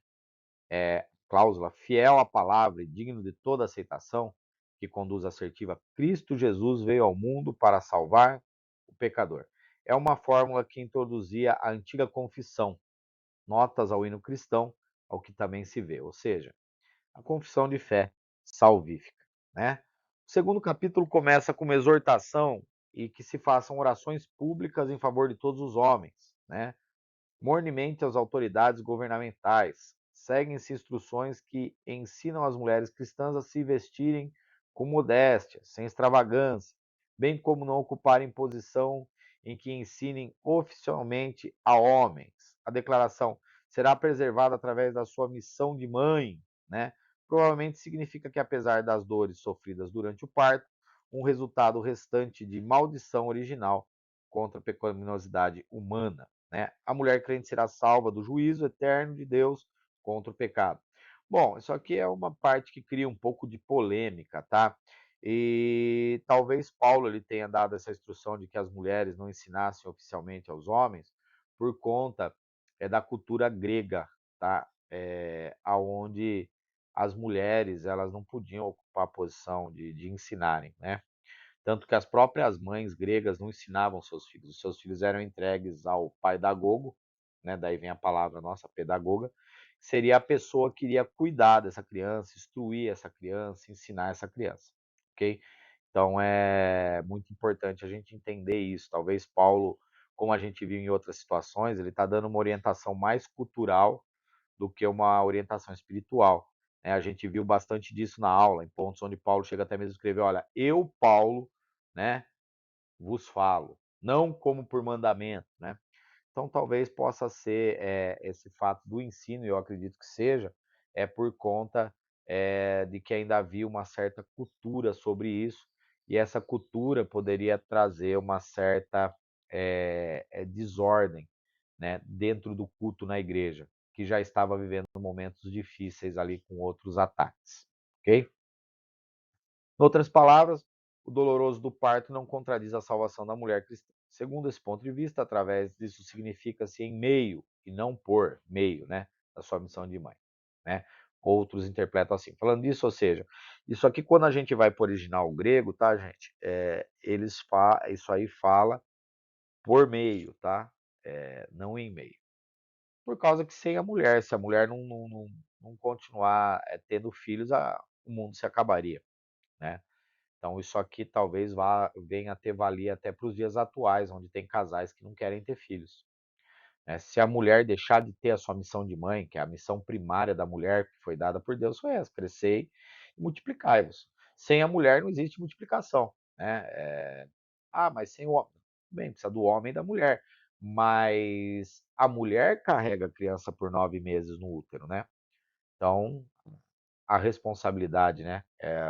Cláusula, fiel à palavra e digno de toda aceitação, que conduz assertiva, Cristo Jesus veio ao mundo para salvar o pecador. É uma fórmula que introduzia a antiga confissão, notas ao hino cristão, ao que também se vê, ou seja, a confissão de fé salvífica, né? O segundo capítulo começa com uma exortação e que se façam orações públicas em favor de todos os homens, né? Mornemente às autoridades governamentais. Seguem-se instruções que ensinam as mulheres cristãs a se vestirem com modéstia, sem extravagância, bem como não ocuparem posição em que ensinem oficialmente a homens. A declaração será preservada através da sua missão de mãe, né? Provavelmente significa que, apesar das dores sofridas durante o parto, um resultado restante de maldição original contra a pecaminosidade humana. Né? A mulher crente será salva do juízo eterno de Deus contra o pecado. Bom, isso aqui é uma parte que cria um pouco de polêmica, tá? E talvez Paulo ele tenha dado essa instrução de que as mulheres não ensinassem oficialmente aos homens por conta da cultura grega, tá? Aonde as mulheres elas não podiam ocupar a posição de ensinarem, né? Tanto que as próprias mães gregas não ensinavam seus filhos. Os seus filhos eram entregues ao pedagogo, né? Daí vem a palavra nossa, pedagoga, que seria a pessoa que iria cuidar dessa criança, instruir essa criança, ensinar essa criança, ok? Então é muito importante a gente entender isso. Talvez Paulo, como a gente viu em outras situações, ele está dando uma orientação mais cultural do que uma orientação espiritual, né? A gente viu bastante disso na aula, em pontos onde Paulo chega até mesmo a escrever: olha, eu, Paulo, né, vos falo, não como por mandamento, né? Então, talvez possa ser esse fato do ensino, e eu acredito que seja, por conta de que ainda havia uma certa cultura sobre isso, e essa cultura poderia trazer uma certa desordem, né, dentro do culto na igreja, que já estava vivendo momentos difíceis ali com outros ataques, ok? Em outras palavras, o doloroso do parto não contradiz a salvação da mulher cristã. Segundo esse ponto de vista, através disso significa-se em meio e não por meio, né, da sua missão de mãe, né? Outros interpretam assim. Falando disso, ou seja, isso aqui quando a gente vai para o original grego, tá, gente? Isso aí fala por meio, tá? Não em meio. Por causa que sem a mulher, se a mulher não continuar tendo filhos, o mundo se acabaria, né? Então isso aqui talvez venha a ter valia até para os dias atuais, onde tem casais que não querem ter filhos, né? Se a mulher deixar de ter a sua missão de mãe, que é a missão primária da mulher que foi dada por Deus, foi essa: crescei e multiplicai-vos. Sem a mulher não existe multiplicação, né? Mas sem o homem, bem, precisa do homem e da mulher, mas a mulher carrega a criança por 9 meses no útero, né? Então a responsabilidade, né?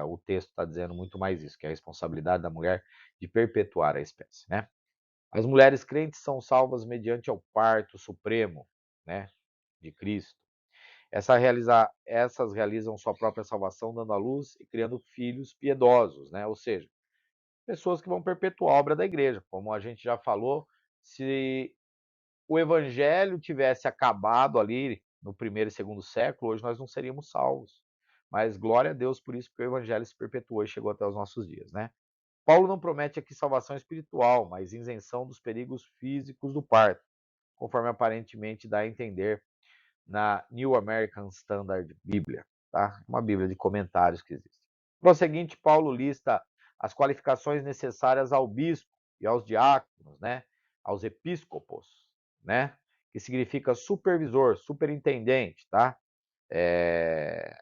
O texto está dizendo muito mais isso, que é a responsabilidade da mulher de perpetuar a espécie, né? As mulheres crentes são salvas mediante ao parto supremo, né, de Cristo. Essas realizam sua própria salvação dando à luz e criando filhos piedosos, né? Ou seja, pessoas que vão perpetuar a obra da igreja. Como a gente já falou, se o evangelho tivesse acabado ali no primeiro e segundo século, hoje nós não seríamos salvos. Mas glória a Deus por isso, porque o evangelho se perpetuou e chegou até os nossos dias, né? Paulo não promete aqui salvação espiritual, mas isenção dos perigos físicos do parto, conforme aparentemente dá a entender na New American Standard Bíblia, tá? Uma Bíblia de comentários que existe. Prosseguinte, Paulo lista as qualificações necessárias ao bispo e aos diáconos, né? Aos episcopos, né? Que significa supervisor, superintendente, tá? É...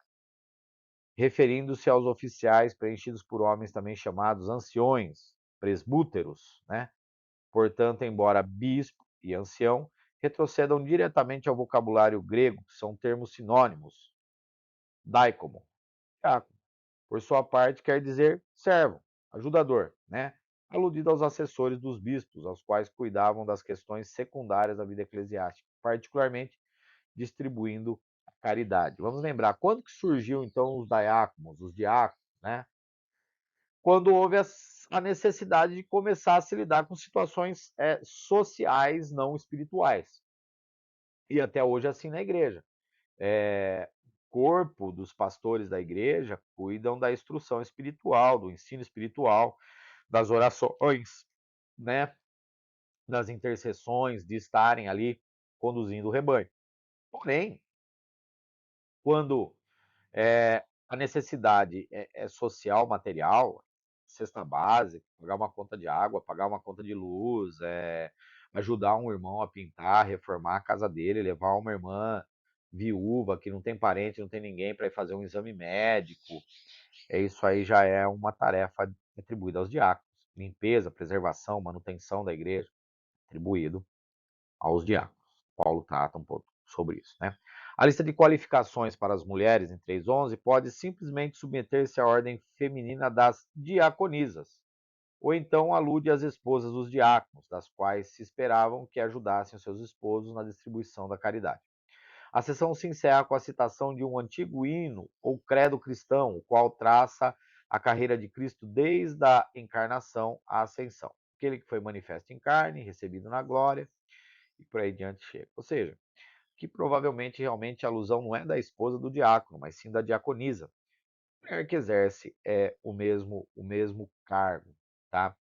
Referindo-se aos oficiais preenchidos por homens também chamados anciões, presbúteros, né? Portanto, embora bispo e ancião retrocedam diretamente ao vocabulário grego, que são termos sinônimos, daikomo, diácono, por sua parte, quer dizer servo, ajudador, né? Aludido aos assessores dos bispos, aos quais cuidavam das questões secundárias da vida eclesiástica, particularmente distribuindo a caridade. Vamos lembrar, quando que surgiu então os diáconos, né? Quando houve a necessidade de começar a se lidar com situações sociais não espirituais. E até hoje é assim na igreja. Corpo dos pastores da igreja cuidam da instrução espiritual, do ensino espiritual, das orações, né? Das intercessões, de estarem ali conduzindo o rebanho. Porém, quando a necessidade é social, material, cesta básica, pagar uma conta de água, pagar uma conta de luz, ajudar um irmão a pintar, reformar a casa dele, levar uma irmã viúva que não tem parente, não tem ninguém para ir fazer um exame médico. Isso aí já é uma tarefa atribuída aos diáconos. Limpeza, preservação, manutenção da igreja, atribuído aos diáconos. Paulo trata um pouco sobre isso, né? A lista de qualificações para as mulheres em 3:11 pode simplesmente submeter-se à ordem feminina das diaconisas, ou então alude às esposas dos diáconos, das quais se esperavam que ajudassem os seus esposos na distribuição da caridade. A sessão se encerra com a citação de um antigo hino ou credo cristão, o qual traça a carreira de Cristo desde a encarnação à ascensão. Aquele que foi manifesto em carne, recebido na glória, e por aí diante chega. Ou seja, que provavelmente realmente a alusão não é da esposa do diácono, mas sim da diaconisa, mulher que exerce o mesmo cargo, tá?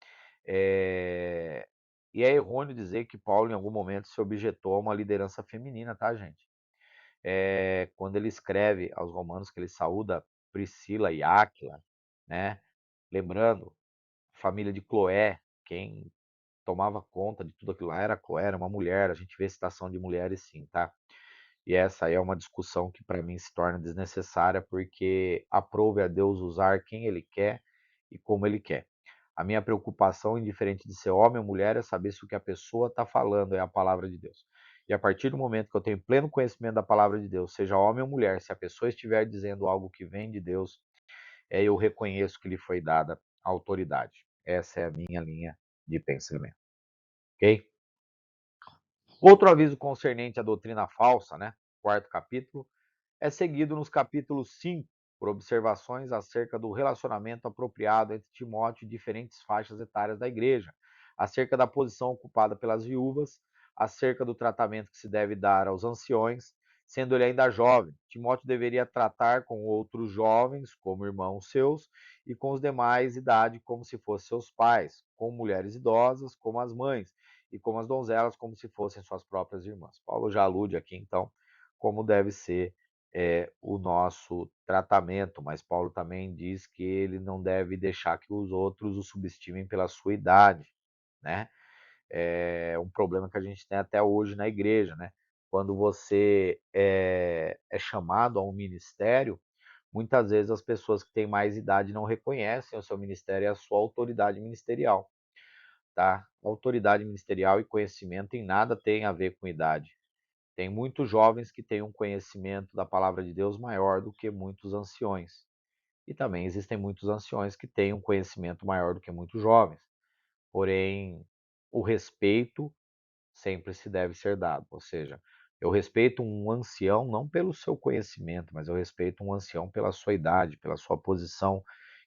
É, e é errôneo dizer que Paulo em algum momento se objetou a uma liderança feminina, tá, gente? Quando ele escreve aos Romanos que ele saúda Priscila e Áquila, né? Lembrando, família de Cloé, quem tomava conta de tudo aquilo lá era Cloé, era uma mulher, a gente vê citação de mulheres sim, tá? E essa aí é uma discussão que para mim se torna desnecessária, porque aprove a Deus usar quem Ele quer e como Ele quer. A minha preocupação, indiferente de ser homem ou mulher, é saber se o que a pessoa está falando é a palavra de Deus. E a partir do momento que eu tenho pleno conhecimento da palavra de Deus, seja homem ou mulher, se a pessoa estiver dizendo algo que vem de Deus, eu reconheço que lhe foi dada autoridade. Essa é a minha linha de pensamento, ok? Outro aviso concernente à doutrina falsa, né? Quarto capítulo, é seguido nos capítulos 5 por observações acerca do relacionamento apropriado entre Timóteo e diferentes faixas etárias da igreja, acerca da posição ocupada pelas viúvas, acerca do tratamento que se deve dar aos anciões, sendo ele ainda jovem. Timóteo deveria tratar com outros jovens como irmãos seus e com os demais idade como se fossem seus pais, com mulheres idosas como as mães e com as donzelas como se fossem suas próprias irmãs. Paulo já alude aqui então como deve ser o nosso tratamento, mas Paulo também diz que ele não deve deixar que os outros o subestimem pela sua idade, né? É um problema que a gente tem até hoje na igreja, né? Quando você é chamado a um ministério, muitas vezes as pessoas que têm mais idade não reconhecem o seu ministério e a sua autoridade ministerial, tá? Autoridade ministerial e conhecimento em nada tem a ver com idade. Tem muitos jovens que têm um conhecimento da palavra de Deus maior do que muitos anciões. E também existem muitos anciões que têm um conhecimento maior do que muitos jovens. Porém, o respeito sempre se deve ser dado. Ou seja, eu respeito um ancião não pelo seu conhecimento, mas eu respeito um ancião pela sua idade, pela sua posição,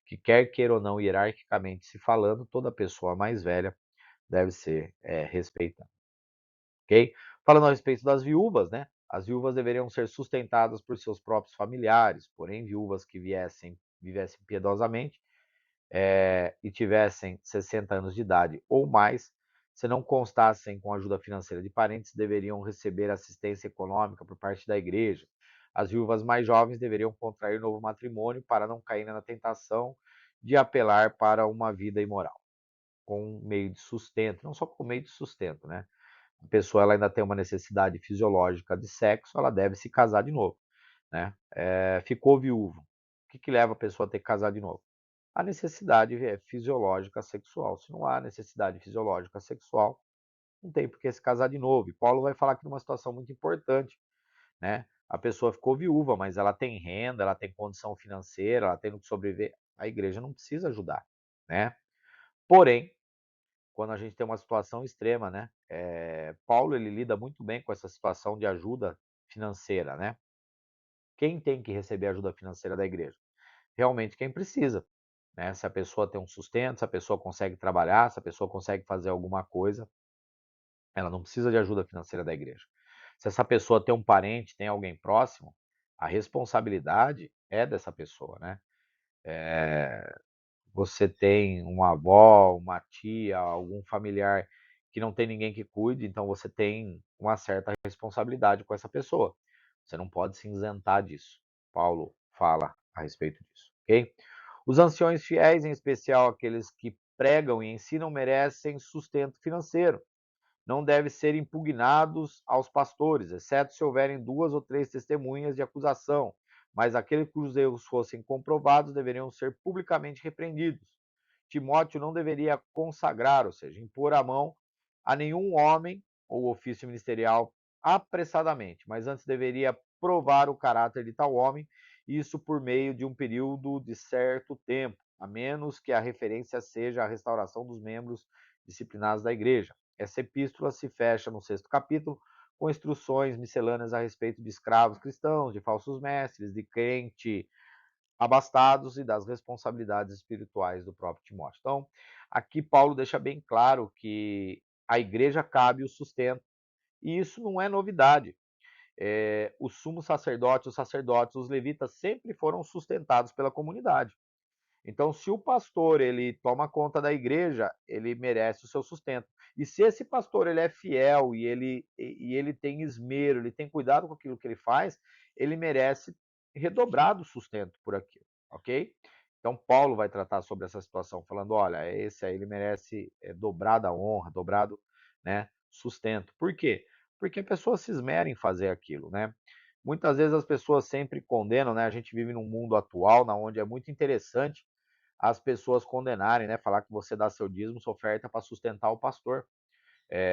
que quer queira ou não, hierarquicamente se falando, toda pessoa mais velha deve ser respeitada, ok? Falando a respeito das viúvas, né? As viúvas deveriam ser sustentadas por seus próprios familiares, porém, viúvas que vivessem piedosamente e tivessem 60 anos de idade ou mais, se não constassem com ajuda financeira de parentes, deveriam receber assistência econômica por parte da igreja. As viúvas mais jovens deveriam contrair novo matrimônio para não cair na tentação de apelar para uma vida imoral, com meio de sustento, não só com meio de sustento, né? A pessoa ela ainda tem uma necessidade fisiológica de sexo, ela deve se casar de novo, né? Ficou viúvo. O que leva a pessoa a ter que casar de novo? A necessidade fisiológica sexual. Se não há necessidade fisiológica sexual, não tem por que se casar de novo. E Paulo vai falar aqui numa situação muito importante, né? A pessoa ficou viúva, mas ela tem renda, ela tem condição financeira, ela tem no que sobreviver. A igreja não precisa ajudar, né? Porém, quando a gente tem uma situação extrema, né? Paulo ele lida muito bem com essa situação de ajuda financeira, né? Quem tem que receber ajuda financeira da igreja? Realmente quem precisa, né? Se a pessoa tem um sustento, se a pessoa consegue trabalhar, se a pessoa consegue fazer alguma coisa, ela não precisa de ajuda financeira da igreja. Se essa pessoa tem um parente, tem alguém próximo, a responsabilidade é dessa pessoa, né? Você tem uma avó, uma tia, algum familiar que não tem ninguém que cuide, então você tem uma certa responsabilidade com essa pessoa. Você não pode se isentar disso. Paulo fala a respeito disso, ok? Os anciões fiéis, em especial aqueles que pregam e ensinam, merecem sustento financeiro. Não devem ser impugnados aos pastores, exceto se houverem duas ou três testemunhas de acusação, mas aqueles cujos erros fossem comprovados deveriam ser publicamente repreendidos. Timóteo não deveria consagrar, ou seja, impor a mão a nenhum homem ou ofício ministerial apressadamente, mas antes deveria provar o caráter de tal homem, isso por meio de um período de certo tempo, a menos que a referência seja a restauração dos membros disciplinados da igreja. Essa epístola se fecha no 6º capítulo, com instruções miscelâneas a respeito de escravos cristãos, de falsos mestres, de crente abastados e das responsabilidades espirituais do próprio Timóteo. Então, aqui Paulo deixa bem claro que a igreja cabe o sustento, e isso não é novidade. O sumo sacerdote, os sacerdotes, os levitas sempre foram sustentados pela comunidade. Então, se o pastor ele toma conta da igreja, ele merece o seu sustento. E se esse pastor ele é fiel e ele tem esmero, ele tem cuidado com aquilo que ele faz, ele merece redobrado sustento por aquilo, ok? Então, Paulo vai tratar sobre essa situação, falando: olha, esse aí ele merece dobrada honra, dobrado, né, sustento. Por quê? Porque a pessoa se esmera em fazer aquilo, né? Muitas vezes as pessoas sempre condenam, né? A gente vive num mundo atual, na onde é muito interessante as pessoas condenarem, né? Falar que você dá seu dízimo, sua oferta para sustentar o pastor.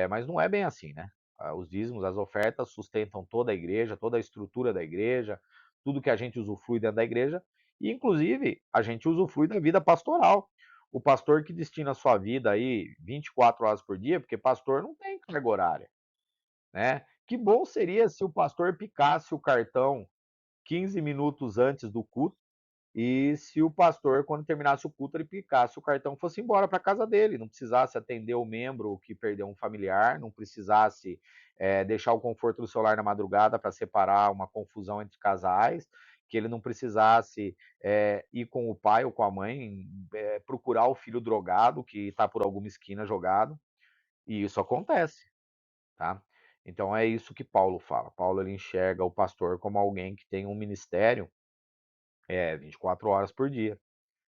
Mas não é bem assim, né? Os dízimos, as ofertas sustentam toda a igreja, toda a estrutura da igreja, tudo que a gente usufrui dentro da igreja, e inclusive a gente usufrui da vida pastoral. O pastor que destina a sua vida aí 24 horas por dia, porque pastor não tem carga horária, né? Que bom seria se o pastor picasse o cartão 15 minutos antes do culto e se o pastor, quando terminasse o culto, ele picasse o cartão e fosse embora para casa dele, não precisasse atender o membro que perdeu um familiar, não precisasse deixar o conforto do celular na madrugada para separar uma confusão entre casais, que ele não precisasse ir com o pai ou com a mãe procurar o filho drogado que está por alguma esquina jogado, e isso acontece, tá? Então é isso que Paulo fala. Paulo ele enxerga o pastor como alguém que tem um ministério 24 horas por dia,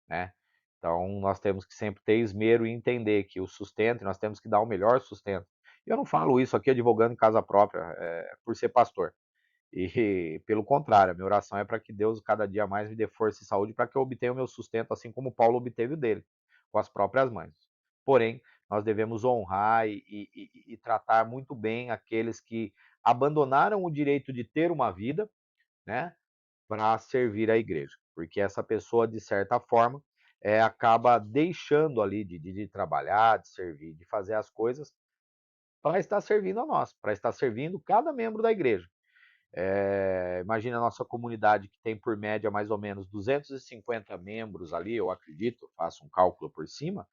né? Então, nós temos que sempre ter esmero e entender que o sustento, nós temos que dar o melhor sustento. E eu não falo isso aqui advogando em casa própria, por ser pastor. E, pelo contrário, a minha oração é para que Deus cada dia mais me dê força e saúde para que eu obtenha o meu sustento, assim como Paulo obteve o dele, com as próprias mãos. Porém, nós devemos honrar e tratar muito bem aqueles que abandonaram o direito de ter uma vida, né, para servir a igreja, porque essa pessoa, de certa forma, acaba deixando ali de trabalhar, de servir, de fazer as coisas para estar servindo a nós, para estar servindo cada membro da igreja. Imagina a nossa comunidade que tem por média mais ou menos 250 membros ali, eu acredito, faço um cálculo por cima,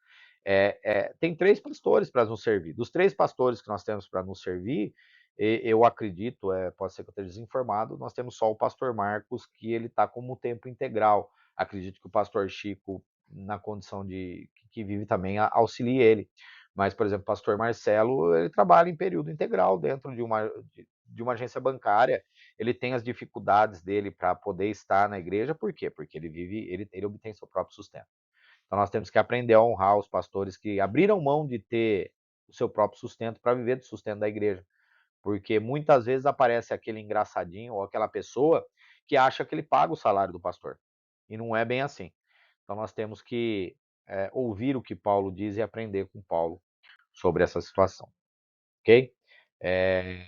tem 3 pastores para nos servir. Dos 3 pastores que nós temos para nos servir, eu acredito, pode ser que eu esteja desinformado, nós temos só o pastor Marcos, que ele está como tempo integral. Acredito que o pastor Chico, na condição de que vive também, auxilie ele. Mas, por exemplo, o pastor Marcelo, ele trabalha em período integral dentro de uma agência bancária. Ele tem as dificuldades dele para poder estar na igreja, por quê? Porque ele obtém seu próprio sustento. Então nós temos que aprender a honrar os pastores que abriram mão de ter o seu próprio sustento para viver do sustento da igreja. Porque muitas vezes aparece aquele engraçadinho ou aquela pessoa que acha que ele paga o salário do pastor. E não é bem assim. Então nós temos que ouvir o que Paulo diz e aprender com Paulo sobre essa situação, ok? É,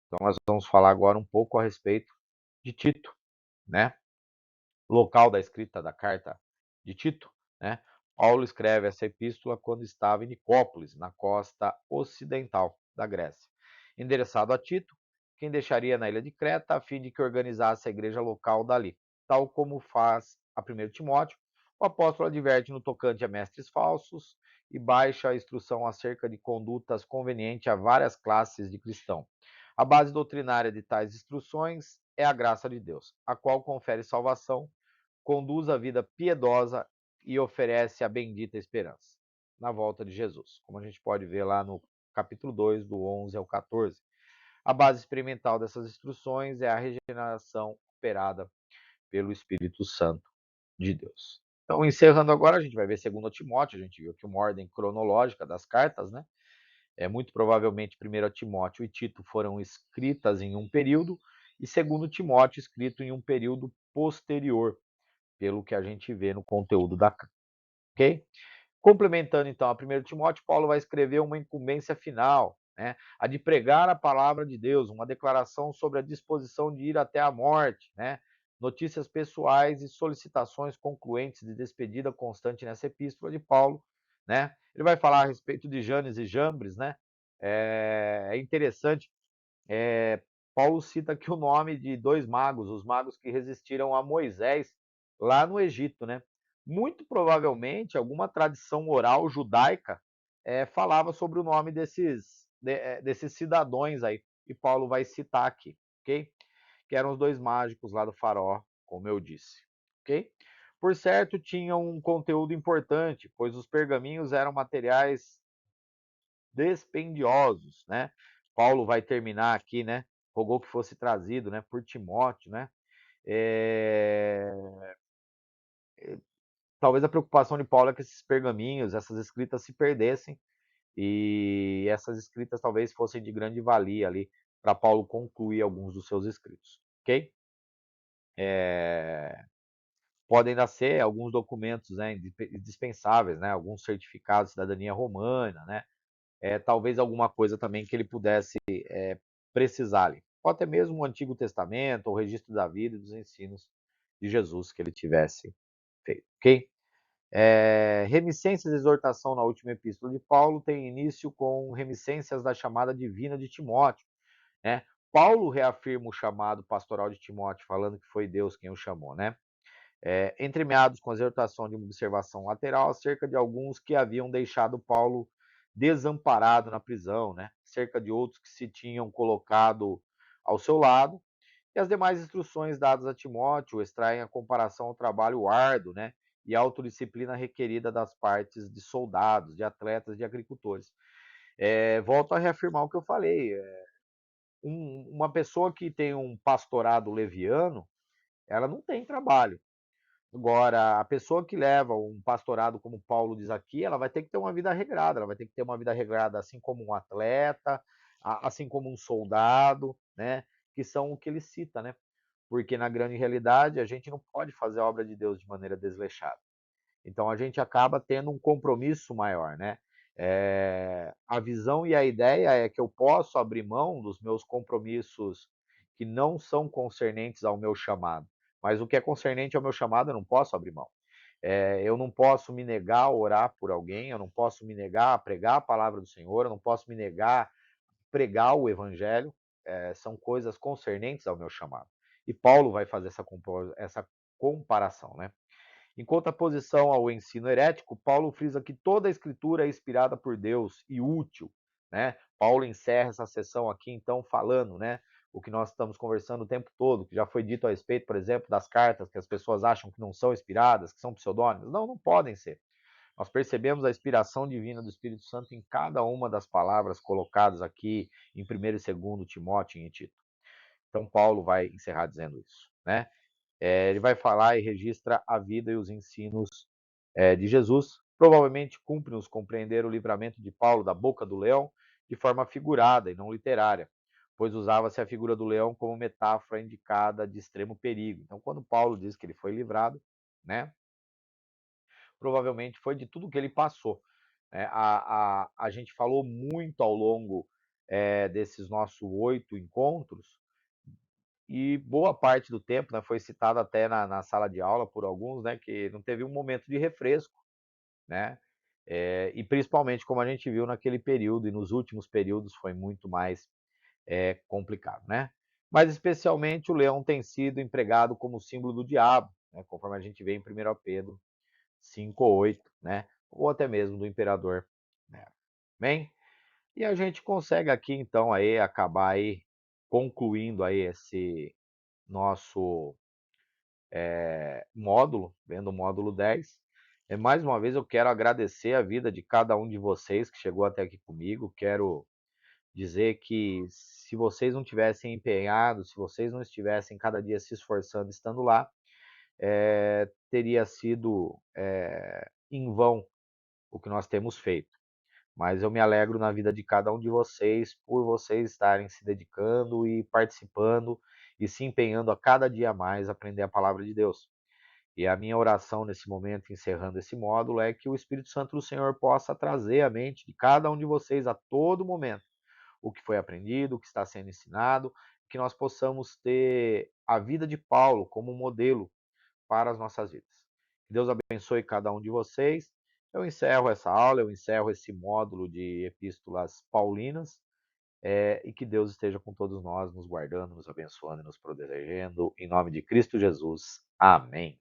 então nós vamos falar agora um pouco a respeito de Tito, né? Local da escrita da carta de Tito, né? Paulo escreve essa epístola quando estava em Nicópolis, na costa ocidental da Grécia, endereçado a Tito, quem deixaria na ilha de Creta a fim de que organizasse a igreja local dali, tal como faz a 1 Timóteo. O apóstolo adverte no tocante a mestres falsos e baixa a instrução acerca de condutas convenientes a várias classes de cristão. A base doutrinária de tais instruções é a graça de Deus, a qual confere salvação, conduz a vida piedosa e oferece a bendita esperança na volta de Jesus, como a gente pode ver lá no capítulo 2, do 11 ao 14. A base experimental dessas instruções é a regeneração operada pelo Espírito Santo de Deus. Então, encerrando agora, a gente vai ver 2 Timóteo, a gente viu aqui uma ordem cronológica das cartas, né? Muito provavelmente 1 Timóteo e Tito foram escritas em um período, e 2 Timóteo escrito em um período posterior, pelo que a gente vê no conteúdo da carta, ok? Complementando então a 1 Timóteo, Paulo vai escrever uma incumbência final, né? A de pregar a palavra de Deus, uma declaração sobre a disposição de ir até a morte, né? Notícias pessoais e solicitações concluentes de despedida constante nessa epístola de Paulo, né? Ele vai falar a respeito de Janes e Jambres, né? É interessante Paulo cita aqui o nome de dois magos, os magos que resistiram a Moisés lá no Egito, né? Muito provavelmente alguma tradição oral judaica falava sobre o nome desses cidadãos aí, e Paulo vai citar aqui, ok? Que eram os dois mágicos lá do Faraó, como eu disse, ok? Por certo, tinham um conteúdo importante, pois os pergaminhos eram materiais dispendiosos, né? Paulo vai terminar aqui, né? Rogou que fosse trazido, né, por Timóteo, né? É... Talvez a preocupação de Paulo é que esses pergaminhos, essas escritas se perdessem e essas escritas talvez fossem de grande valia ali para Paulo concluir alguns dos seus escritos, ok? Podem ainda ser alguns documentos, né, indispensáveis, né, alguns certificados de cidadania romana, né, talvez alguma coisa também que ele pudesse precisar ali. Ou até mesmo o Antigo Testamento, o registro da vida e dos ensinos de Jesus que ele tivesse feito, ok? Remissências e exortação na última epístola de Paulo tem início com remissências da chamada divina de Timóteo, né? Paulo reafirma o chamado pastoral de Timóteo, falando que foi Deus quem o chamou, né? Entremeados com a exortação de uma observação lateral acerca de alguns que haviam deixado Paulo desamparado na prisão, né? Cerca de outros que se tinham colocado ao seu lado, e as demais instruções dadas a Timóteo extraem a comparação ao trabalho árduo, né? E a autodisciplina requerida das partes de soldados, de atletas, de agricultores. Volto a reafirmar o que eu falei. Uma pessoa que tem um pastorado leviano, ela não tem trabalho. Agora, a pessoa que leva um pastorado, como Paulo diz aqui, ela vai ter que ter uma vida regrada, ela vai ter que ter uma vida regrada assim como um atleta, assim como um soldado, né? Que são o que ele cita, né? Porque na grande realidade a gente não pode fazer a obra de Deus de maneira desleixada. Então a gente acaba tendo um compromisso maior, né? A visão e a ideia é que eu posso abrir mão dos meus compromissos que não são concernentes ao meu chamado, mas o que é concernente ao meu chamado eu não posso abrir mão. Eu não posso me negar a orar por alguém, eu não posso me negar a pregar a palavra do Senhor, eu não posso me negar a pregar o evangelho, são coisas concernentes ao meu chamado. E Paulo vai fazer essa comparação, né? Em contraposição ao ensino herético, Paulo frisa que toda a escritura é inspirada por Deus e útil, né? Paulo encerra essa sessão aqui, então, falando, né? O que nós estamos conversando o tempo todo, que já foi dito a respeito, por exemplo, das cartas que as pessoas acham que não são inspiradas, que são pseudônimas. Não, não podem ser. Nós percebemos a inspiração divina do Espírito Santo em cada uma das palavras colocadas aqui em 1º e 2º Timóteo e em Tito. Então, Paulo vai encerrar dizendo isso, né? Ele vai falar e registra a vida e os ensinos de Jesus. Provavelmente cumpre-nos compreender o livramento de Paulo da boca do leão de forma figurada e não literária, pois usava-se a figura do leão como metáfora indicada de extremo perigo. Então, quando Paulo diz que ele foi livrado, né, provavelmente foi de tudo que ele passou. A gente falou muito ao longo desses nossos 8 encontros e boa parte do tempo, né, foi citado até na sala de aula por alguns, né, que não teve um momento de refresco, né? E principalmente como a gente viu naquele período e nos últimos períodos foi muito mais complicado, né? Mas especialmente o leão tem sido empregado como símbolo do diabo, né, conforme a gente vê em 1 Pedro 5:8, né? Ou até mesmo do imperador, né? Bem, e a gente consegue aqui então aí acabar aí concluindo aí esse nosso módulo, vendo o módulo 10. Mais uma vez eu quero agradecer a vida de cada um de vocês que chegou até aqui comigo. Quero dizer que se vocês não tivessem empenhado, se vocês não estivessem cada dia se esforçando, estando lá, teria sido em vão o que nós temos feito. Mas eu me alegro na vida de cada um de vocês por vocês estarem se dedicando e participando e se empenhando a cada dia mais a aprender a palavra de Deus. E a minha oração nesse momento, encerrando esse módulo, é que o Espírito Santo do Senhor possa trazer à mente de cada um de vocês a todo momento o que foi aprendido, o que está sendo ensinado, que nós possamos ter a vida de Paulo como modelo para as nossas vidas. Que Deus abençoe cada um de vocês. Eu encerro essa aula, eu encerro esse módulo de epístolas paulinas E que Deus esteja com todos nós, nos guardando, nos abençoando e nos protegendo. Em nome de Cristo Jesus. Amém.